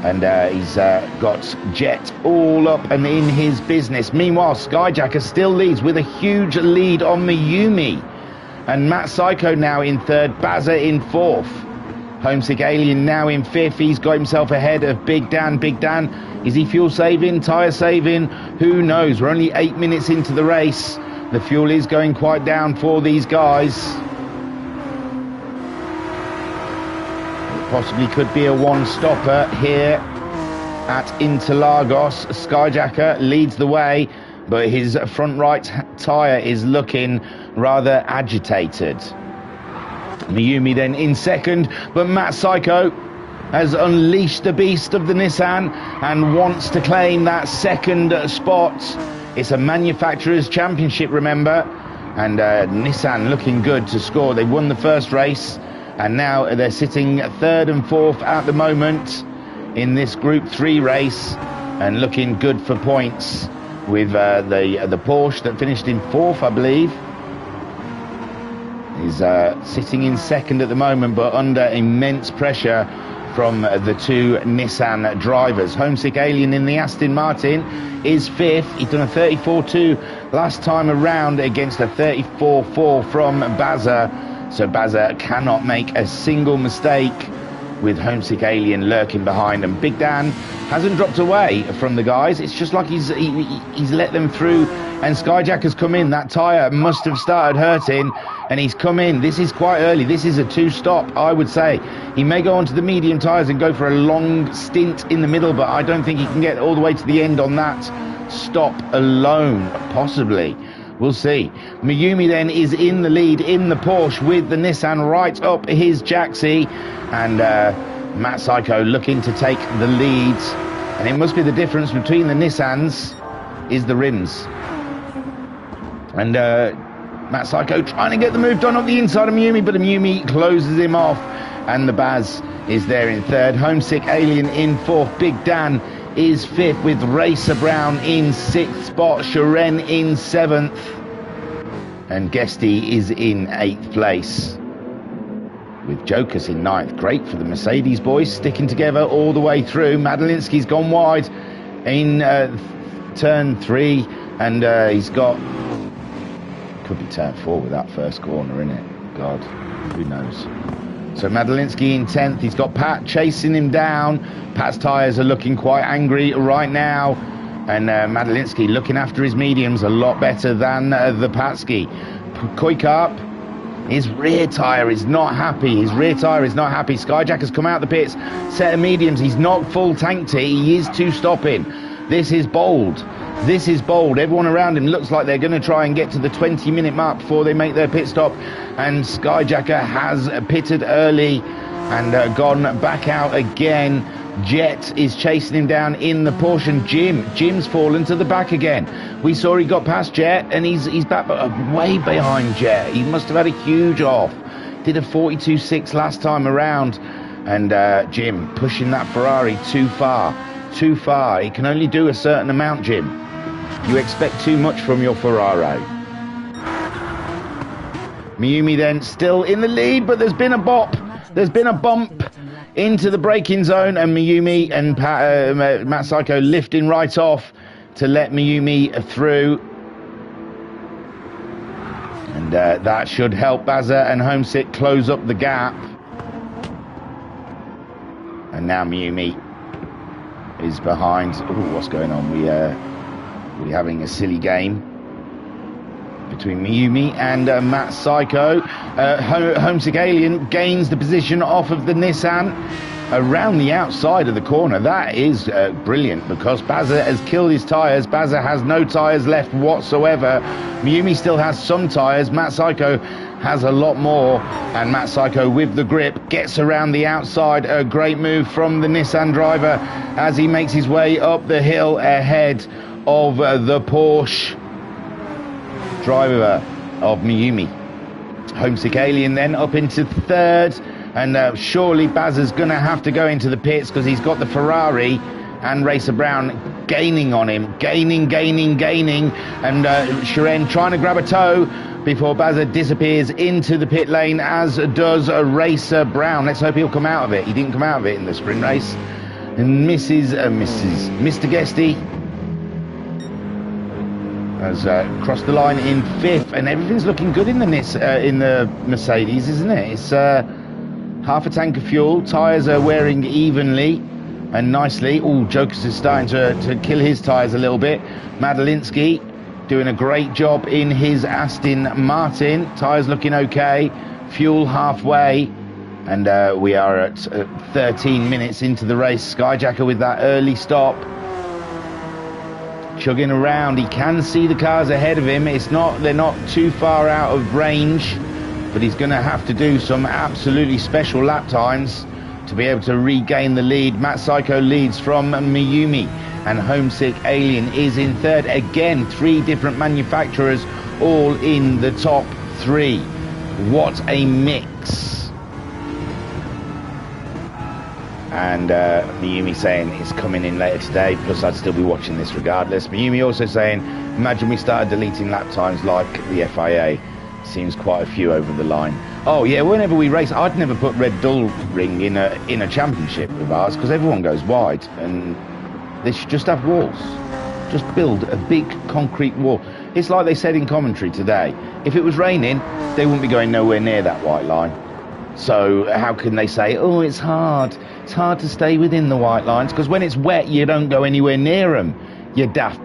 And he's got Jet all up and in his business. Meanwhile, Skyjacker still leads with a huge lead on Miyumi. And Matt Psycho now in 3rd, Bazza in 4th. Homesick Alien now in 5th. He's got himself ahead of Big Dan. Big Dan, is he fuel saving, tyre saving? Who knows? We're only 8 minutes into the race. The fuel is going quite down for these guys. It possibly could be a one-stopper here at Interlagos. Skyjacker leads the way, but his front right tyre is looking rather agitated. Miyumi then in 2nd, but Matt Psycho has unleashed the beast of the Nissan and wants to claim that 2nd spot. It's a manufacturer's championship, remember, and Nissan looking good to score. They won the first race, and now they're sitting 3rd and 4th at the moment in this Group 3 race, and looking good for points with the Porsche that finished in 4th, I believe. Is sitting in 2nd at the moment, but under immense pressure from the 2 Nissan drivers. Homesick Alien in the Aston Martin is 5th. He's done a 34.2 last time around against a 34.4 from Baza. So Baza cannot make a single mistake with Homesick Alien lurking behind. And Big Dan hasn't dropped away from the guys. It's just like he's let them through, and Skyjack has come in. That tyre must have started hurting, and he's come in. This is quite early. This is a 2-stop, I would say. He may go onto the medium tyres and go for a long stint in the middle, but I don't think he can get all the way to the end on that stop alone. Possibly. We'll see. Miyumi then is in the lead in the Porsche with the Nissan right up his jacksie, and Matt Psycho looking to take the lead. And it must be the difference between the Nissans is the rims. And Matt Psycho trying to get the move done up the inside of Miyumi, but Miyumi closes him off, and the Baz is there in 3rd. Homesick Alien in 4th. Big Dan is 5th with Racer Brown in 6th spot. Sharon in 7th. And Guesty is in 8th place. With Jokas in 9th. Great for the Mercedes boys, sticking together all the way through. Madalinsky's gone wide in turn 3. And he's got... Could be turn 4 with that first corner, innit? God, who knows? So Madalinsky in 10th. He's got Pat chasing him down. Pat's tyres are looking quite angry right now. And Madalinsky looking after his mediums a lot better than the Patsky. Koikap, his rear tyre is not happy. Skyjack has come out the pits. Set of mediums. He's not full tanked it. He is 2-stopping. This is bold. Everyone around him looks like they're going to try and get to the 20-minute mark before they make their pit stop. And Skyjacker has pitted early and gone back out again. Jet is chasing him down in the Porsche, and Jim's fallen to the back again. We saw he got past Jet, and he's back way behind Jet. He must have had a huge off. Did a 42.6 last time around, and Jim pushing that Ferrari too far. He can only do a certain amount, Jim. You expect too much from your Ferrari. Miyumi then still in the lead, but there's been a bump into the braking zone, and Miyumi and Matt Psycho lifting right off to let Miyumi through. And that should help Baza and Homesick close up the gap. And now Miyumi is behind. Ooh, what's going on? We're having a silly game between Miyumi and Matt Psycho. Homesick Alien gains the position off of the Nissan around the outside of the corner. That is brilliant, because Baza has killed his tyres. Baza has no tyres left whatsoever. Miyumi still has some tyres. Matt Psycho has a lot more, and Matt Psycho with the grip gets around the outside. A great move from the Nissan driver as he makes his way up the hill ahead of the Porsche driver of Miyumi. Homesick Alien then up into 3rd, and surely Baza's going to have to go into the pits, because he's got the Ferrari and Racer Brown gaining on him, gaining, and Sharon trying to grab a toe before Baza disappears into the pit lane, as does Racer Brown. Let's hope he'll come out of it. He didn't come out of it in the sprint race. And Mr. Guesty has crossed the line in 5th, and everything's looking good in the Mercedes, isn't it? It's half a tank of fuel. Tyres are wearing evenly and nicely. Oh, Jokers is starting to kill his tyres a little bit. Madalinsky doing a great job in his Aston Martin. Tyres looking okay. Fuel halfway. And we are at 13 minutes into the race. Skyjacker with that early stop. Chugging around. He can see the cars ahead of him. They're not too far out of range. But he's going to have to do some absolutely special lap times to be able to regain the lead. Matt Psycho leads from Miyumi. And Homesick Alien is in third. Again, 3 different manufacturers all in the top 3. What a mix. And Miyumi saying it's coming in later today, plus I'd still be watching this regardless. Miyumi also saying, imagine we started deleting lap times like the FIA. Seems quite a few over the line. Oh yeah, whenever we race, I'd never put Red Bull Ring in a championship of ours because everyone goes wide and they should just have walls. Just build a big concrete wall. It's like they said in commentary today. If it was raining, they wouldn't be going nowhere near that white line. So how can they say, oh, it's hard. It's hard to stay within the white lines because when it's wet, you don't go anywhere near them. You daft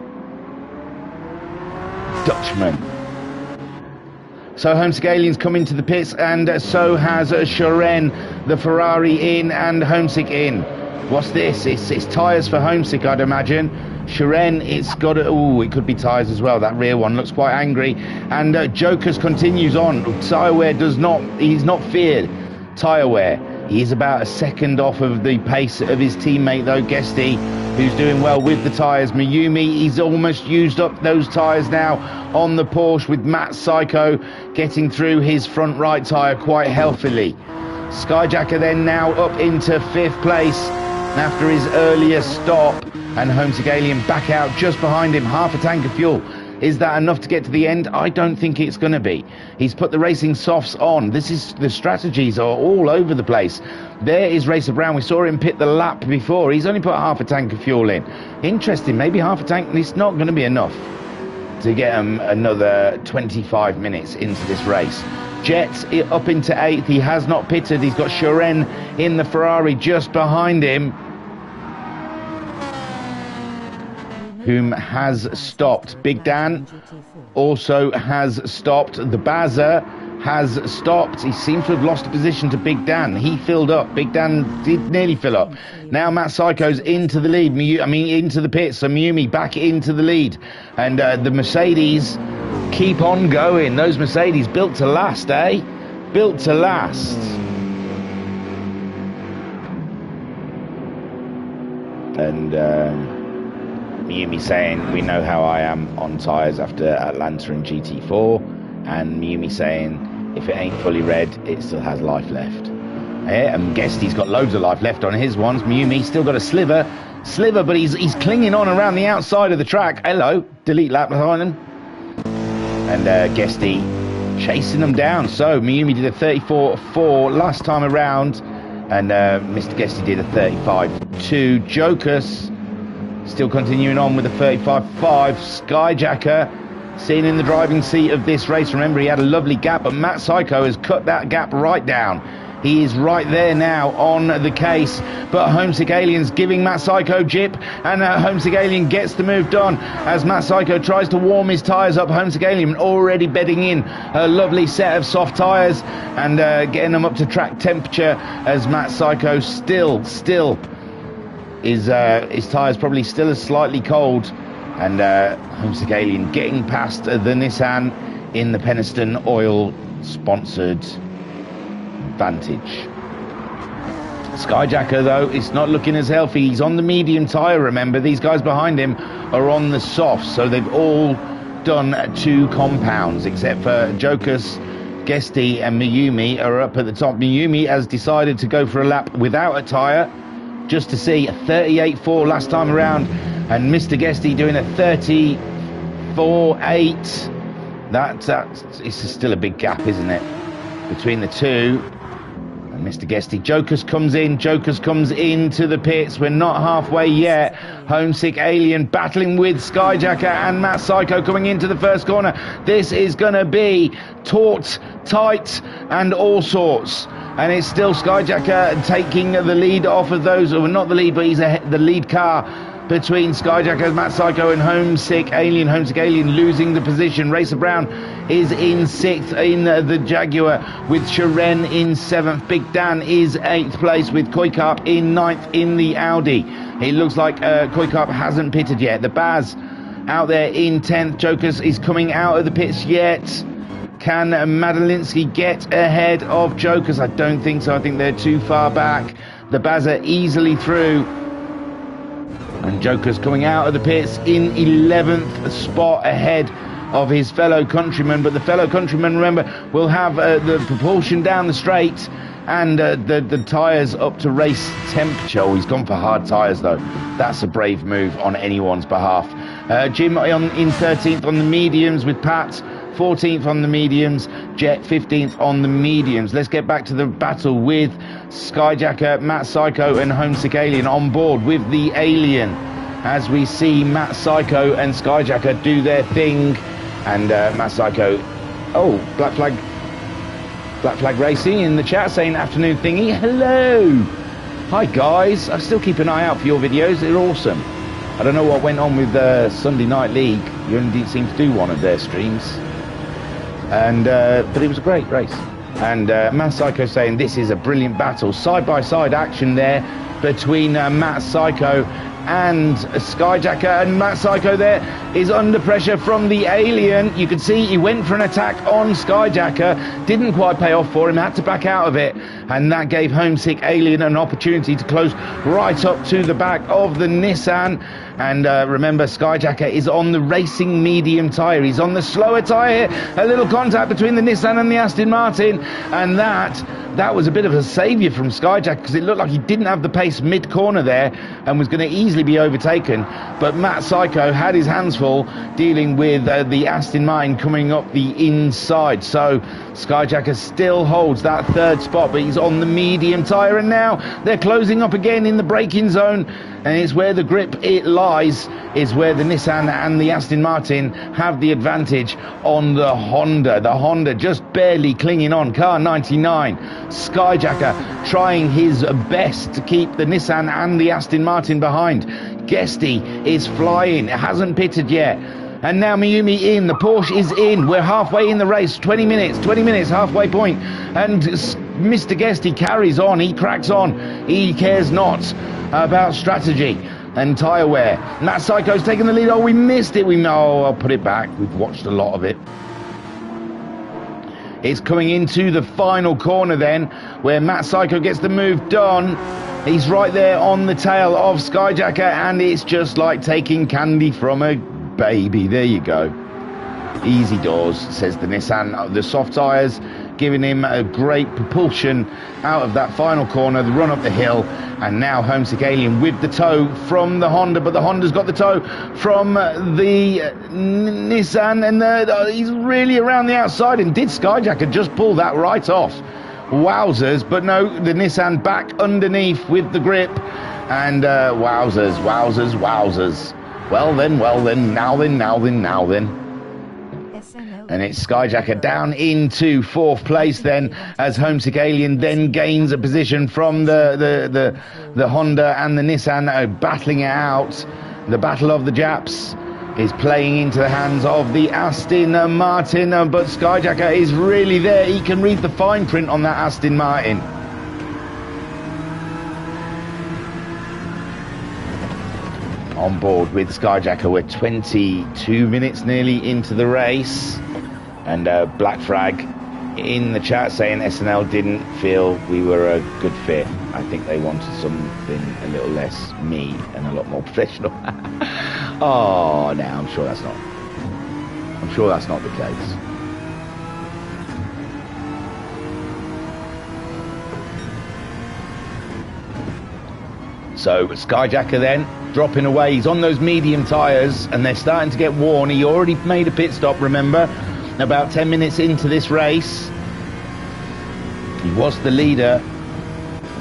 Dutchman. So Homesick Alien's come into the pits and so has Sharon, the Ferrari in and Homesick in. What's this? It's tyres for Homesick, I'd imagine. Sharon, it's got it could be tyres as well. That rear one looks quite angry. And Jokers continues on. Tyre wear he's not feared. Tyre wear. He's about a second off of the pace of his teammate though, Guesty, who's doing well with the tyres. Miyumi, he's almost used up those tyres now on the Porsche with Matt Psycho getting through his front right tyre quite healthily. Skyjacker then now up into 5th place after his earlier stop, and Homesick Alien back out just behind him, half a tank of fuel. Is that enough to get to the end? I don't think it's going to be. He's put the racing softs on. The strategies are all over the place. There is Racer Brown. We saw him pit the lap before. He's only put half a tank of fuel in. Interesting. Maybe half a tank. It's not going to be enough to get him another 25 minutes into this race. Jets up into 8th. He has not pitted. He's got Sharon in the Ferrari just behind him, whom has stopped. Big Dan also has stopped. The Baza has stopped. He seems to have lost a position to Big Dan. He filled up. Big Dan did nearly fill up. Now Matt Psycho's into the lead. Into the pits. So Miyumi back into the lead. And the Mercedes keep on going. Those Mercedes built to last, eh? Built to last. And Miyumi saying, we know how I am on tyres after Atlanta and GT4. And Miyumi saying, if it ain't fully red, it still has life left. Yeah, and Guesty's got loads of life left on his ones. Miyumi still got a sliver, but he's clinging on around the outside of the track. Hello, delete lap behind him. And Guesty chasing them down. So Miyumi did a 34.4 last time around, and Mr. Guesty did a 35.2. Jokers still continuing on with a 35.5. Skyjacker seen in the driving seat of this race. Remember, he had a lovely gap, but Matt Psycho has cut that gap right down. He is right there now on the case, but Homesick Alien's giving Matt Psycho jip, and Homesick Alien gets the move done as Matt Psycho tries to warm his tyres up. Homesick Alien already bedding in a lovely set of soft tyres and getting them up to track temperature, as Matt Psycho still is his tyres probably still is slightly cold, and Homesick Alien getting past the Nissan in the Peniston Oil sponsored Vantage. Skyjacker though, it's not looking as healthy. He's on the medium tyre, remember. These guys behind him are on the soft, so they've all done 2 compounds except for Jokers, Guesty and Miyumi are up at the top. Miyumi has decided to go for a lap without a tyre just to see a 38.4 last time around, and Mr. Guesty doing a 34.8. That's it's still a big gap, isn't it, between the two? Mr. Guesty. Jokers comes in. Jokers comes into the pits. We're not halfway yet. Homesick Alien battling with Skyjacker and Matt Psycho coming into the first corner. This is going to be taut, tight, and all sorts. And it's still Skyjacker taking the lead off of those, or not the lead, but he's the lead car between Skyjacker, Matt Psycho, and Homesick Alien. Homesick Alien losing the position. Racer Brown is in 6th in the Jaguar, with Sharon in 7th. Big Dan is 8th place, with Koikarp in 9th in the Audi. It looks like Koikarp hasn't pitted yet. The Baz out there in 10th. Jokers is coming out of the pits yet. Can Madalinsky get ahead of Jokers? I don't think so. I think they're too far back. The Baz are easily through. And Joker's coming out of the pits in 11th spot ahead of his fellow countryman. But the fellow countryman, remember, will have the propulsion down the straight and the tyres up to race temperature. Oh, he's gone for hard tyres, though. That's a brave move on anyone's behalf. Jim in 13th on the mediums, with Pat 14th on the mediums, Jet 15th on the mediums. Let's get back to the battle with Skyjacker, Matt Psycho, and Homesick Alien on board with the Alien, as we see Matt Psycho and Skyjacker do their thing. And Matt Psycho, oh, Black Flag Racing in the chat saying afternoon thingy. Hello, hi guys. I still keep an eye out for your videos. They're awesome. I don't know what went on with Sunday Night League. You only didn't seem to do one of their streams. And but it was a great race. And Matt Psycho saying this is a brilliant battle. Side-by-side action there between Matt Psycho and Skyjacker. And Matt Psycho there is under pressure from the Alien. You can see he went for an attack on Skyjacker. Didn't quite pay off for him. Had to back out of it. And that gave Homesick Alien an opportunity to close right up to the back of the Nissan. And remember, Skyjacker is on the racing medium tyre. He's on the slower tyre. A little contact between the Nissan and the Aston Martin. And that was a bit of a saviour from Skyjacker, because it looked like he didn't have the pace mid-corner there and was going to easily be overtaken. But Matt Psycho had his hands full dealing with the Aston Martin coming up the inside. So Skyjacker still holds that 3rd spot, but he's on the medium tyre. And now they're closing up again in the braking zone. And it's where the grip it lies, is where the Nissan and the Aston Martin have the advantage on the Honda. The Honda just barely clinging on. Car 99, Skyjacker trying his best to keep the Nissan and the Aston Martin behind. Guesty is flying, hasn't pitted yet. And now Miyumi in, the Porsche is in. We're halfway in the race, 20 minutes, halfway point. And Mr. Guesty carries on, he cracks on. He cares not about strategy and tyre wear. Matt Psycho's taking the lead. Oh, we missed it. I'll put it back. We've watched a lot of it. It's coming into the final corner then, where Matt Psycho gets the move done. He's right there on the tail of Skyjacker, and it's just like taking candy from a baby. There you go. Easy doors, says the Nissan. The soft tyres giving him a great propulsion out of that final corner, the run up the hill. And now Homesick Alien with the tow from the Honda, but the Honda's got the tow from the Nissan, and he's really around the outside. And did Skyjacker just pull that right off? Wowzers. But no, the Nissan back underneath with the grip, and wowzers. Well then, now then. And it's Skyjacker down into 4th place then, as Homesick Alien then gains a position from the Honda and the Nissan battling it out. The battle of the Japs is playing into the hands of the Aston Martin, but Skyjacker is really there. He can read the fine print on that Aston Martin. On board with Skyjacker, we're 22 minutes nearly into the race. And Black Frag in the chat saying SNL didn't feel we were a good fit. I think they wanted something a little less me and a lot more professional. Oh, no, I'm sure that's not the case. So Skyjacker then dropping away. He's on those medium tyres and they're starting to get worn. He already made a pit stop, remember, about 10 minutes into this race. He was the leader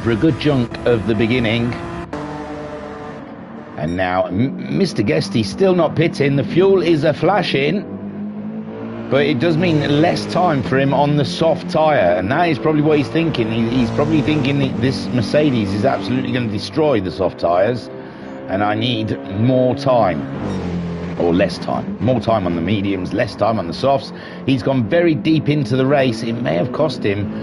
for a good chunk of the beginning. And now Mr. Guesty still not pitting. The fuel is a flashing, but it does mean less time for him on the soft tyre, and that is probably what he's thinking. He's probably thinking this Mercedes is absolutely going to destroy the soft tyres, and I need more time, or less time. More time on the mediums, less time on the softs. He's gone very deep into the race. It may have cost him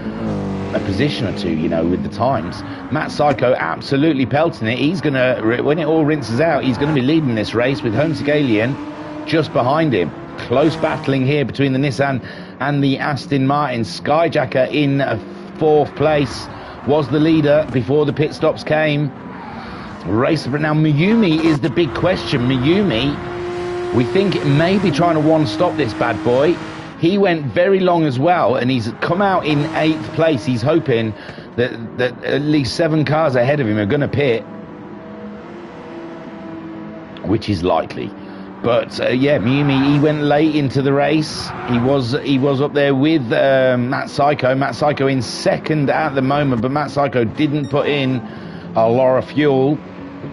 a position or two, you know, with the times. Matt Psycho absolutely pelting it. He's going to, when it all rinses out, he's going to be leading this race with Homesick Alien just behind him. Close battling here between the Nissan and the Aston Martin. Skyjacker in fourth place was the leader before the pit stops came. Racer, but now Mayumi is the big question. Mayumi, we think it may be trying to one-stop this bad boy. He went very long as well, and he's come out in 8th place. He's hoping that at least 7 cars ahead of him are going to pit, which is likely. But yeah, Mayumi, he went late into the race. He was up there with Matt Psycho. Matt Psycho in second at the moment, but Matt Psycho didn't put in a lot of fuel,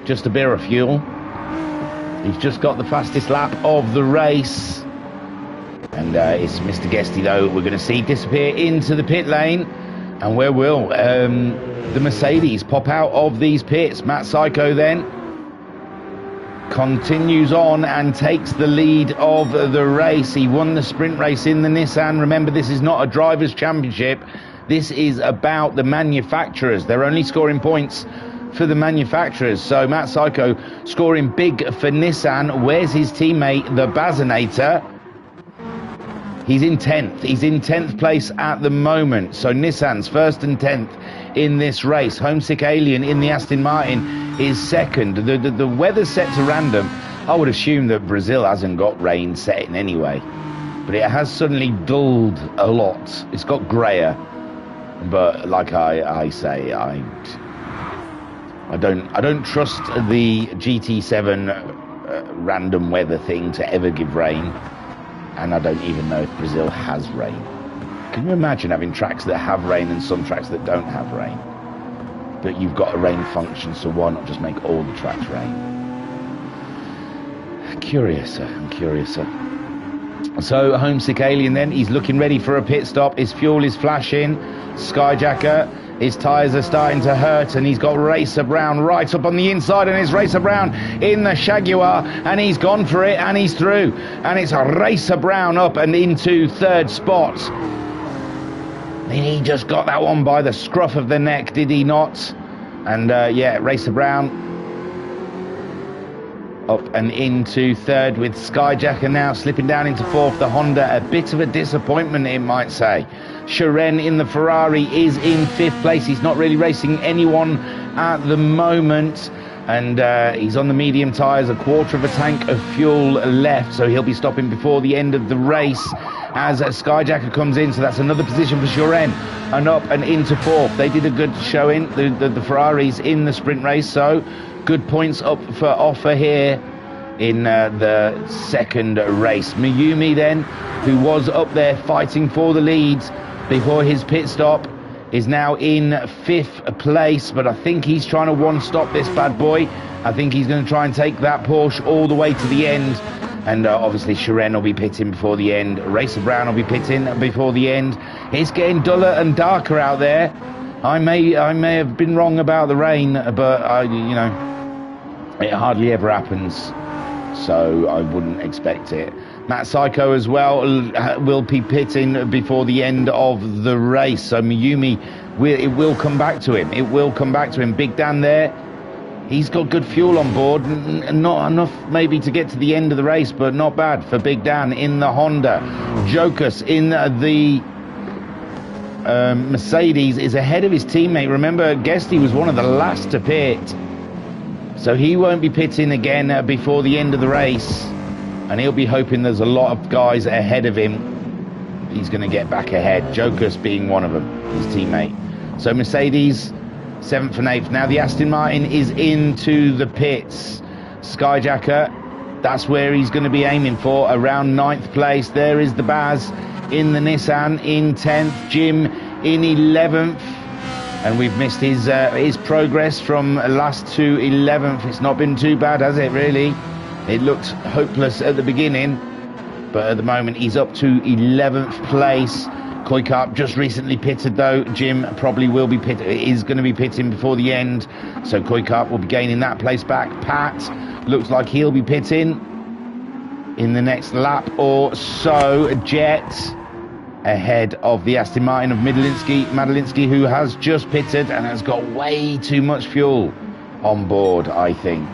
just a bit of fuel. He's just got the fastest lap of the race. And it's Mr. Guesty, though, we're going to see disappear into the pit lane. And where will the Mercedes pop out of these pits? Matt Psycho then continues on and takes the lead of the race. He won the sprint race in the Nissan. Remember, this is not a driver's championship. This is about the manufacturers. They're only scoring points for the manufacturers. So Matt Psycho scoring big for Nissan. Where's his teammate, the Bazinator? He's in 10th. He's in 10th place at the moment. So Nissan's 1st and 10th in this race. Homesick Alien in the Aston Martin is 2nd. The weather's set to random. I would assume that Brazil hasn't got rain setting anyway, but it has suddenly dulled a lot. It's got grayer. But like I say, I don't trust the GT7 random weather thing to ever give rain. And I don't even know if Brazil has rain. Can you imagine having tracks that have rain and some tracks that don't have rain? But you've got a rain function, so why not just make all the tracks rain? Curiouser and curiouser. So Homesick Alien then, he's looking ready for a pit stop. His fuel is flashing. Skyjacker, his tyres are starting to hurt, and he's got Racer Brown right up on the inside, and it's Racer Brown in the Jaguar, and he's gone for it, and he's through, and it's Racer Brown up and into 3rd spot. He just got that one by the scruff of the neck, did he not? And yeah, Racer Brown up and into 3rd, with Skyjacker now slipping down into 4th. The Honda, a bit of a disappointment, it might say. Sharon in the Ferrari is in 5th place. He's not really racing anyone at the moment, and he's on the medium tyres, a quarter of a tank of fuel left, so he'll be stopping before the end of the race as Skyjacker comes in. So that's another position for Sharon, and up and into 4th. They did a good showing, the Ferraris, in the sprint race, so good points up for offer here in the 2nd race. Mayumi then, who was up there fighting for the lead before his pit stop, is now in 5th place, but I think he's trying to one-stop this bad boy. I think he's going to try and take that Porsche all the way to the end, and obviously Sharon will be pitting before the end. Racer Brown will be pitting before the end. It's getting duller and darker out there. I may have been wrong about the rain, but you know, it hardly ever happens, so I wouldn't expect it. Matt Psycho as well will be pitting before the end of the race. So Mayumi, it will come back to him. It will come back to him. Big Dan there, he's got good fuel on board. Not enough maybe to get to the end of the race, but not bad for Big Dan in the Honda. Jokas in the Mercedes is ahead of his teammate. Remember, Guesty was one of the last to pit, so he won't be pitting again before the end of the race. And he'll be hoping there's a lot of guys ahead of him. He's going to get back ahead. Jokas being one of them, his teammate. So Mercedes, 7th and 8th. Now the Aston Martin is into the pits. Skyjacker, that's where he's going to be aiming for, around 9th place. There is the Baz in the Nissan in 10th. Jim in 11th. And we've missed his progress from last to 11th. It's not been too bad, has it, really? It looked hopeless at the beginning, but at the moment he's up to 11th place. Koikap just recently pitted, though. Jim probably will be is going to be pitting before the end, so Koikap will be gaining that place back. Pat looks like he'll be pitting in the next lap or so. Jet ahead of the Aston Martin of Madalinsky, who has just pitted and has got way too much fuel on board, I think.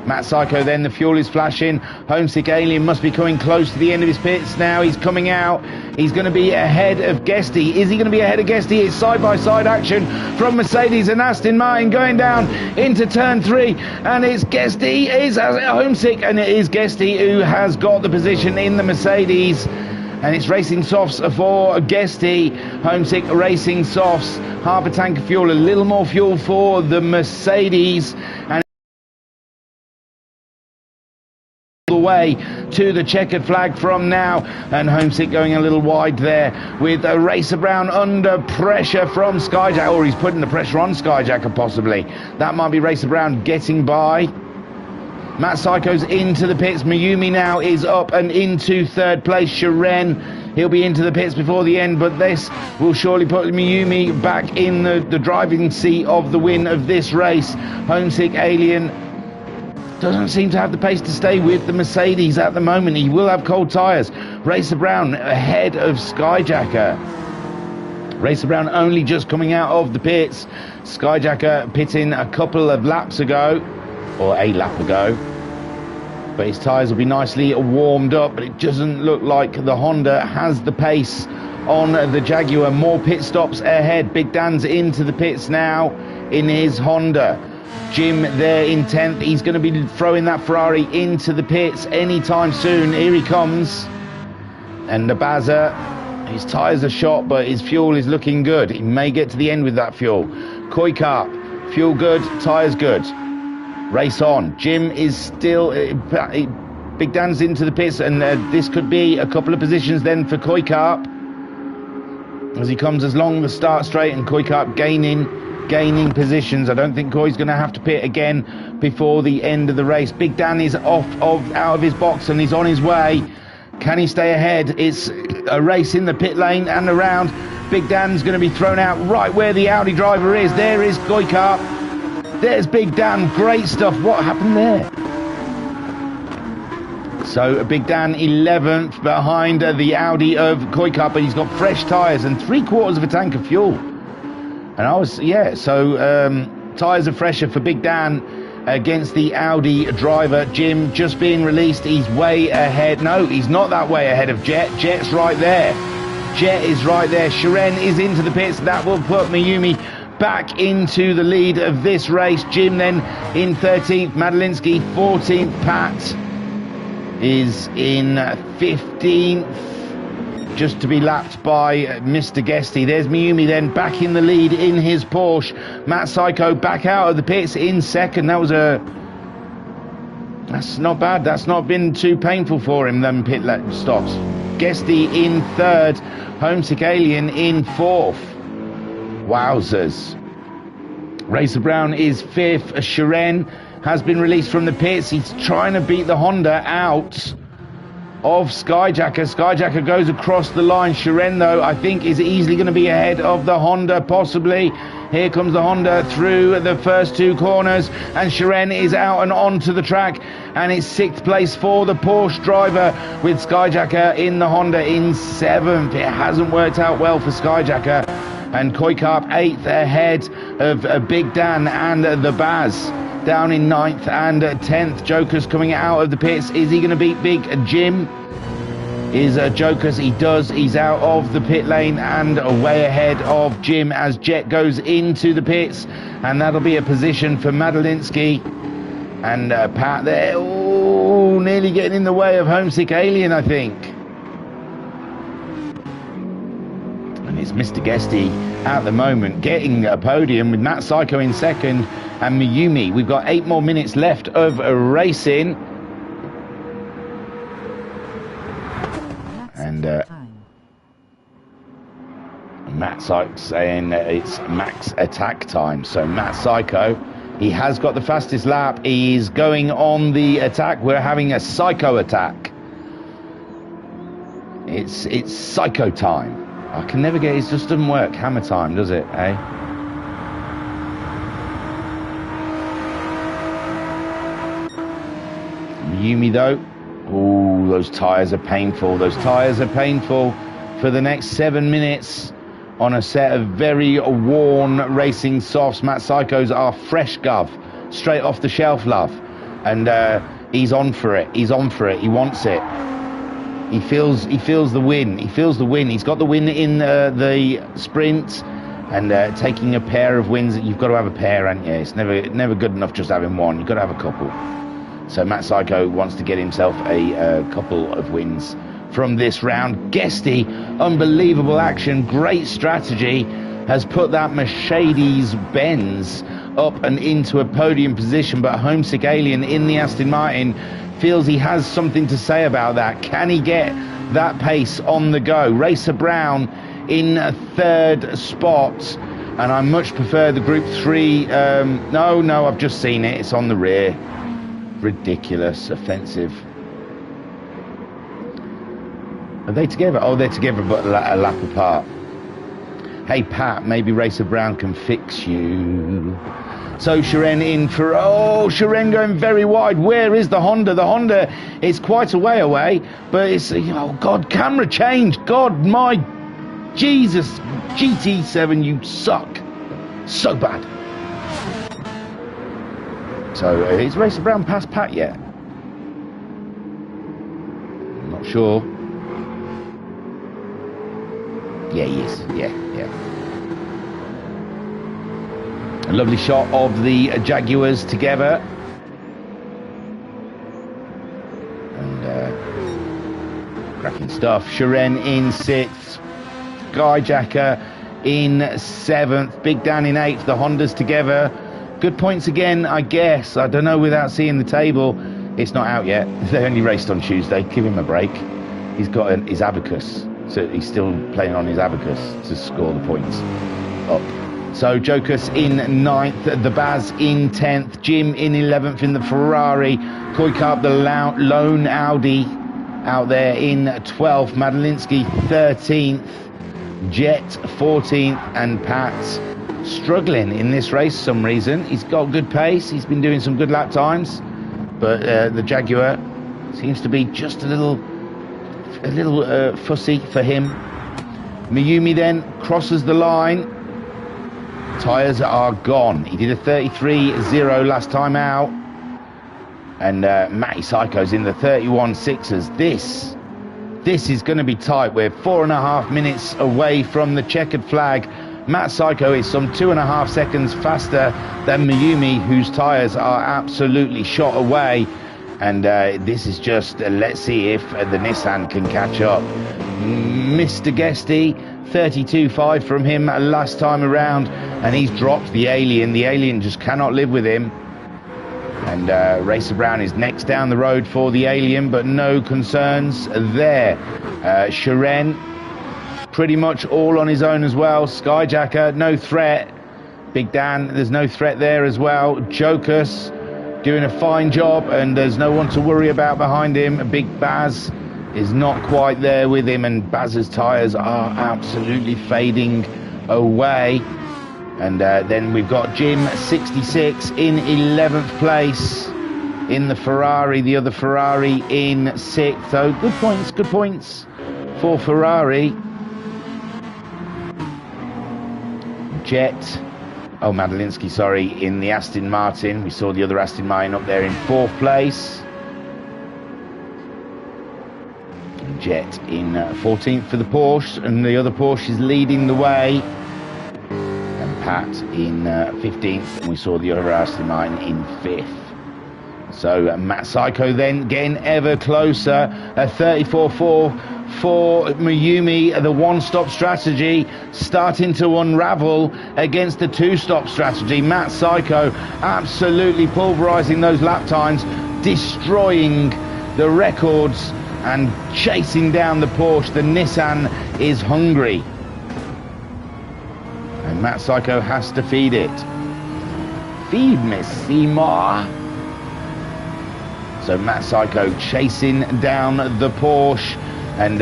Matt Psycho then, the fuel is flashing. Homesick Alien must be coming close to the end of his pits now. He's coming out. He's going to be ahead of Guesty. Is he going to be ahead of Guesty? It's side-by-side action from Mercedes and Aston Martin going down into turn 3. And it's Guesty, is Homesick, and it is Guesty who has got the position in the Mercedes. And it's racing softs for Guesty. Homesick racing softs. Half a tank of fuel, a little more fuel for the Mercedes. And the way to the checkered flag from now, and Homesick going a little wide there with a Racer Brown under pressure from Skyjacker, or he's putting the pressure on Skyjacker possibly. That might be Racer Brown getting by. Matt Psycho's into the pits. Mayumi now is up and into third place. Shiren, he'll be into the pits before the end, but this will surely put Mayumi back in the driving seat of the win of this race. Homesick Alien doesn't seem to have the pace to stay with the Mercedes at the moment. He will have cold tyres. Racer Brown ahead of Skyjacker. Racer Brown only just coming out of the pits. Skyjacker pitting a couple of laps ago, or a lap ago, but his tyres will be nicely warmed up. But it doesn't look like the Honda has the pace on the Jaguar. More pit stops ahead. Big Dan's into the pits now in his Honda. Jim there in 10th. He's going to be throwing that Ferrari into the pits anytime soon. Here he comes. And the Baza, his tyres are shot, but his fuel is looking good. He may get to the end with that fuel. Koikap, fuel good, tyres good. Race on. Jim is still Big Dan's into the pits, and this could be a couple of positions then for Koikap as he comes along the start straight, and Koikap gaining positions. I don't think Koi's going to have to pit again before the end of the race. Big Dan is out of his box and he's on his way. Can he stay ahead? It's a race in the pit lane and around. Big Dan's going to be thrown out right where the Audi driver is. There is Koikap. There's Big Dan. Great stuff. What happened there? So Big Dan 11th behind the Audi of Koikap, but he's got fresh tyres and 3/4 of a tank of fuel. And tyres are fresher for Big Dan against the Audi driver. Jim just being released. He's way ahead. No, he's not that way ahead of Jet. Jet's right there. Jet is right there. Shiren is into the pits. That will put Mayumi back into the lead of this race. Jim then in 13th, Madalinsky 14th, Pat is in 15th, just to be lapped by Mr. Guesty. There's Mayumi then back in the lead in his Porsche. Matt Psycho back out of the pits in second. That's not bad. That's not been too painful for him, them pit stops. Guesty in third, Homesick Alien in fourth. Wowzers. Racer Brown is fifth. Shiren has been released from the pits. He's trying to beat the Honda out of Skyjacker. Skyjacker goes across the line. Shiren, though, I think is easily going to be ahead of the Honda, possibly. Here comes the Honda through the first two corners, and Shiren is out and onto the track, and it's sixth place for the Porsche driver with Skyjacker in the Honda in seventh. It hasn't worked out well for Skyjacker. And Koikap 8th ahead of Big Dan and the Baz. Down in 9th and 10th. Joker's coming out of the pits. Is he going to beat Big Jim? Is Joker's? He does. He's out of the pit lane and way ahead of Jim as Jet goes into the pits. And that'll be a position for Madalinsky. And Pat there. Oh, nearly getting in the way of Homesick Alien, I think. And it's Mr. Guesty at the moment getting a podium with Matt Psycho in second and Mayumi. We've got 8 more minutes left of racing. And Matt Sykes saying it's max attack time. So Matt Psycho, he has got the fastest lap. He's going on the attack. We're having a Psycho attack. It's Psycho time. I can never get it. It just doesn't work. Hammer time, does it? Eh? Yumi though. Oh, those tyres are painful. Those tyres are painful for the next 7 minutes on a set of very worn racing softs. Matt Psychos are fresh gov, straight off the shelf, love. And he's on for it. He's on for it. He wants it. He feels the win. He feels the win. He's got the win in the sprint, and taking a pair of wins. You've got to have a pair, haven't you? It's never good enough just having one. You've got to have a couple. So Matt Psycho wants to get himself a couple of wins from this round. Guesty, unbelievable action, great strategy, has put that Mercedes-Benz up and into a podium position, but Homesick Alien in the Aston Martin feels he has something to say about that. Can he get that pace on the go? Racer Brown in a third spot, and I much prefer the Group 3. No, I've just seen it. It's on the rear. Ridiculous, offensive. Are they together? Oh, they're together, but a lap apart. Hey, Pat, maybe Racer Brown can fix you. So Sharon in for... Oh, Sharon going very wide. Where is the Honda? The Honda is quite a way away, but it's... Oh, God, camera change. God, my Jesus. GT7, you suck. So bad. So, is Racer Brown past Pat yet? I'm not sure. Yeah, he is. Yeah. A lovely shot of the Jaguars together. And cracking stuff. Sharon in 6th. Skyjacker in 7th. Big Dan in 8th. The Hondas together. Good points again, I guess. I don't know without seeing the table. It's not out yet. They only raced on Tuesday. Give him a break. He's got his abacus. So he's still playing on his abacus to score the points up. So Jokus in 9th, the Baz in 10th, Jim in 11th in the Ferrari, Koikarp the lone Audi out there in 12th, Madalinsky 13th, Jet 14th, and Pat struggling in this race for some reason. He's got good pace, he's been doing some good lap times, but the Jaguar seems to be just a little fussy for him. Miyumi then crosses the line. Tyres are gone. He did a 33.0 last time out. And Matty Psycho's in the 31.6s. This is going to be tight. We're 4.5 minutes away from the checkered flag. Matt Psycho is some 2.5 seconds faster than Miyumi, whose tyres are absolutely shot away. And this is just, let's see if the Nissan can catch up. Mr. Guesty, 32.5 from him last time around, and he's dropped the Alien. The Alien just cannot live with him. And Racer Brown is next down the road for the Alien, but no concerns there. Sharon, pretty much all on his own as well. Skyjacker, no threat. Big Dan, there's no threat there as well. Jokus doing a fine job, and there's no one to worry about behind him. Big Baz is not quite there with him, and Baz's tyres are absolutely fading away. And then we've got Jim 66 in 11th place in the Ferrari, the other Ferrari in 6th. So good points for Ferrari. Jet, Madalinsky, sorry, in the Aston Martin. We saw the other Aston Martin up there in 4th place. Jet in 14th for the Porsche, and the other Porsche is leading the way. And Pat in 15th, and we saw the other Aston Martin in 5th. So Matt Psycho then getting ever closer. A 34.4 for Miyumi. The one-stop strategy starting to unravel against the two-stop strategy. Matt Psycho absolutely pulverizing those lap times, destroying the records and chasing down the Porsche. The Nissan is hungry. And Matt Psycho has to feed it. Feed me, Seymour. So Matt Psycho chasing down the Porsche, and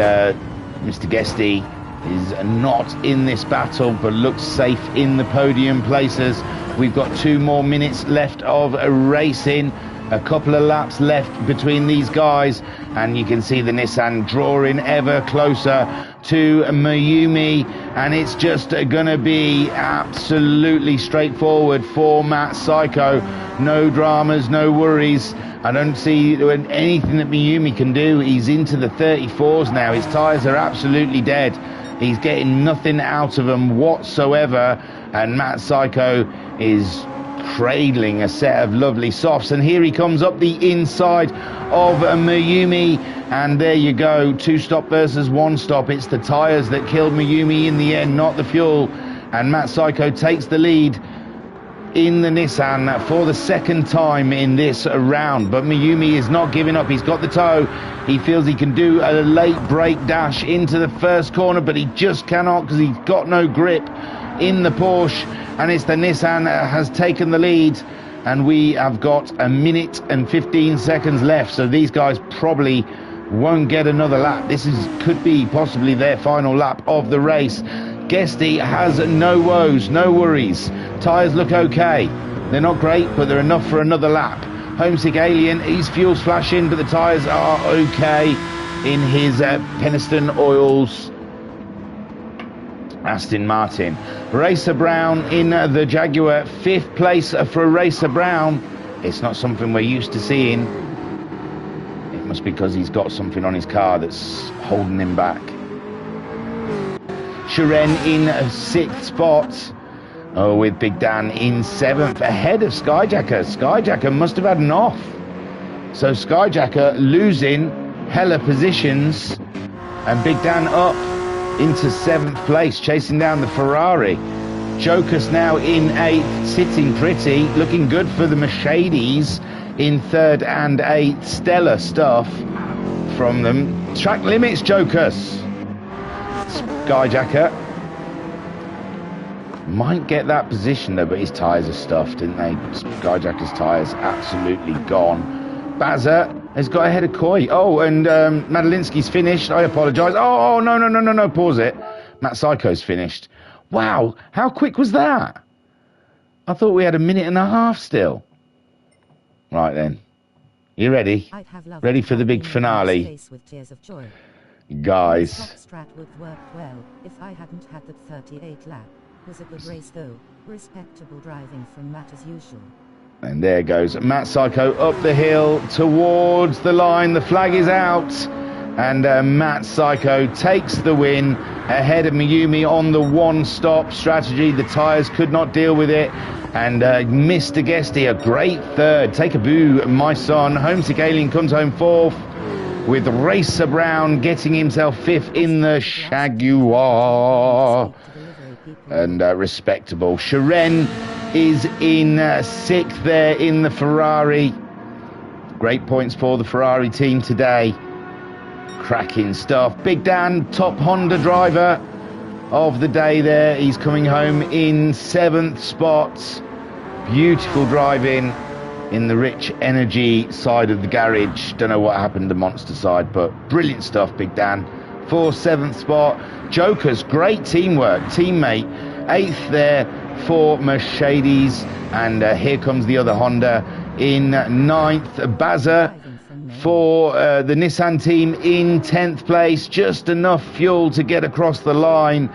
Mr. Guesty is not in this battle, but looks safe in the podium places. We've got 2 more minutes left of racing. A couple of laps left between these guys, and you can see the Nissan drawing ever closer to Mayumi, and it's just gonna be absolutely straightforward for Matt Psycho. No dramas, no worries. I don't see anything that Mayumi can do. He's into the 34s now. His tyres are absolutely dead. He's getting nothing out of them whatsoever, and Matt Psycho is cradling a set of lovely softs, and here he comes up the inside of Mayumi, and there you go, 2 stop versus 1 stop. It's the tyres that killed Mayumi in the end, not the fuel, and Matt Psycho takes the lead in the Nissan for the 2nd time in this round. But Mayumi is not giving up. He's got the toe. He feels he can do a late break dash into the first corner, but he just cannot because he's got no grip in the Porsche, and it's the Nissan that has taken the lead, and we have got 1 minute and 15 seconds left, so these guys probably won't get another lap. This could be possibly their final lap of the race. Guesty has no woes, no worries. Tyres look okay. They're not great, but they're enough for another lap. Homesick Alien, his fuel's flashing, but the tyres are okay in his Peniston Oils Aston Martin. Racer Brown in the Jaguar, 5th place for Racer Brown. It's not something we're used to seeing. It must be because he's got something on his car that's holding him back. Sharon in 6th spot. Oh, with Big Dan in 7th, ahead of Skyjacker. Skyjacker must have had an off. So Skyjacker losing hella positions, and Big Dan up into 7th place, chasing down the Ferrari. Joker's now in 8th, sitting pretty, looking good for the Mercedes in 3rd and 8th. Stellar stuff from them. Track limits, Jokers. Skyjacker might get that position though, but his tyres are stuffed, didn't they? Skyjacker's tyres absolutely gone. Bazza has got ahead of Coy. Oh, and Madalinsky's finished. I apologise. Oh, no. Pause it. Matt Psycho's finished. Wow, how quick was that? I thought we had 1.5 minutes still. Right then. You ready? Ready for the big finale? With tears of joy. Guys. Strat would work well if I hadn't had that 38 lap. Was a good race though. Respectable driving from Matt as usual. And there goes Matt Psycho up the hill towards the line. The flag is out, and Matt Psycho takes the win ahead of Mayumi on the 1-stop strategy. The tyres could not deal with it, and Mr. Guesty a great 3rd. Take a boo, my son. Homesick Alien comes home 4th, with Racer Brown getting himself 5th in the Jaguar. And respectable. Sharon is in 6th there in the Ferrari. Great points for the Ferrari team today. Cracking stuff. Big Dan, top Honda driver of the day there. He's coming home in 7th spot. Beautiful driving in the Rich Energy side of the garage. Don't know what happened to Monster side, but brilliant stuff, Big Dan. For 7th spot. Jokers, great teamwork, teammate. 8th there for Mercedes, and here comes the other Honda in 9th. Bazza for the Nissan team in 10th place, just enough fuel to get across the line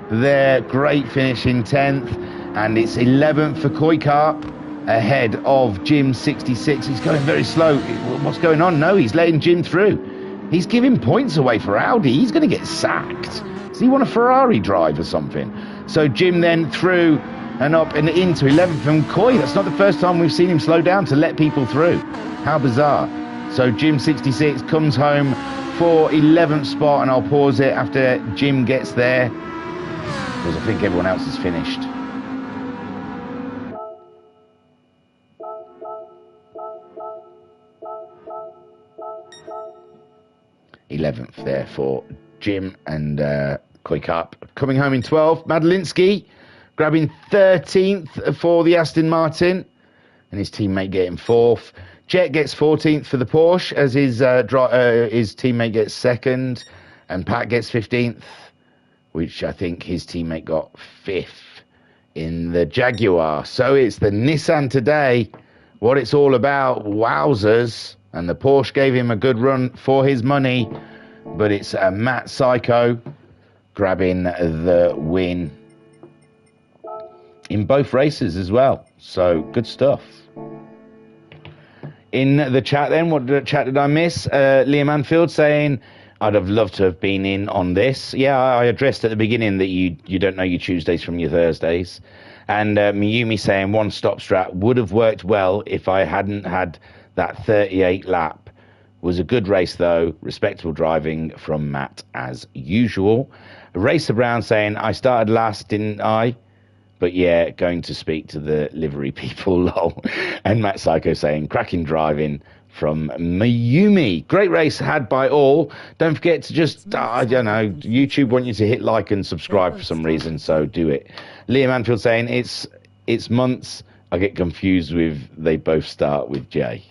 there. Great finish in 10th, and it's 11th for Koikarp ahead of Jim 66. He's going very slow. What's going on? No, he's letting Jim through. He's giving points away for Audi. He's going to get sacked. Does he want a Ferrari drive or something? So Jim then through and up and into 11th from Coy. That's not the first time we've seen him slow down to let people through. How bizarre. So Jim 66 comes home for 11th spot, and I'll pause it after Jim gets there, because I think everyone else is finished. Eleventh there for Jim, and Koikarp coming home in 12th. Madalinsky grabbing 13th for the Aston Martin, and his teammate getting 4th. Jet gets 14th for the Porsche, as his teammate gets 2nd, and Pat gets 15th, which I think his teammate got 5th in the Jaguar. So it's the Nissan today, what it's all about. Wowzers. And the Porsche gave him a good run for his money, but it's Matt Psycho grabbing the win in both races as well. So good stuff. In the chat then, what chat did I miss? Liam Anfield saying, I'd have loved to have been in on this. Yeah, I addressed at the beginning that you don't know your Tuesdays from your Thursdays. And Miyumi saying, one stop strat would have worked well if I hadn't had that 38 lap. Was a good race though. Respectable driving from Matt as usual. Racer Brown saying, I started last, didn't I? But yeah, going to speak to the livery people, lol. And Matt Psycho saying, cracking driving from Miyumi. Great race had by all. Don't forget to just, I don't know, YouTube want you to hit like and subscribe for some reason, so do it. Liam Anfield saying, it's months. I get confused with, they both start with J.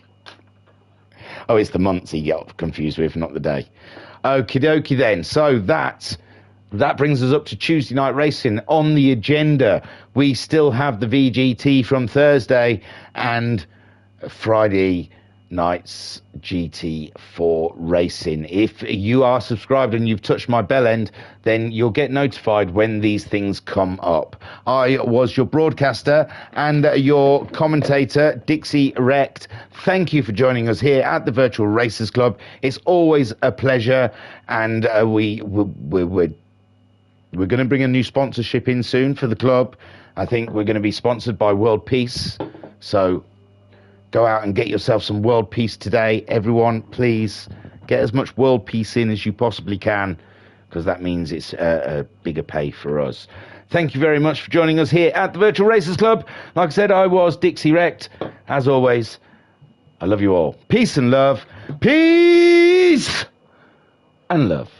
Oh, it's the months he got confused with, not the day. Okie dokie then. So that brings us up to Tuesday night racing. On the agenda, we still have the VGT from Thursday and Friday night's GT4 racing. If you are subscribed and you've touched my bell end, then you'll get notified when these things come up. I was your broadcaster and your commentator, Dixie Wrecked. Thank you for joining us here at the Virtual Racers Club. It's always a pleasure, and we're going to bring a new sponsorship in soon for the club. I think we're going to be sponsored by World Peace, so go out and get yourself some world peace today. Everyone, please get as much world peace in as you possibly can, because that means it's a bigger pay for us. Thank you very much for joining us here at the Virtual Racers Club. Like I said, I was Dixie Wrecked. As always, I love you all. Peace and love. Peace and love.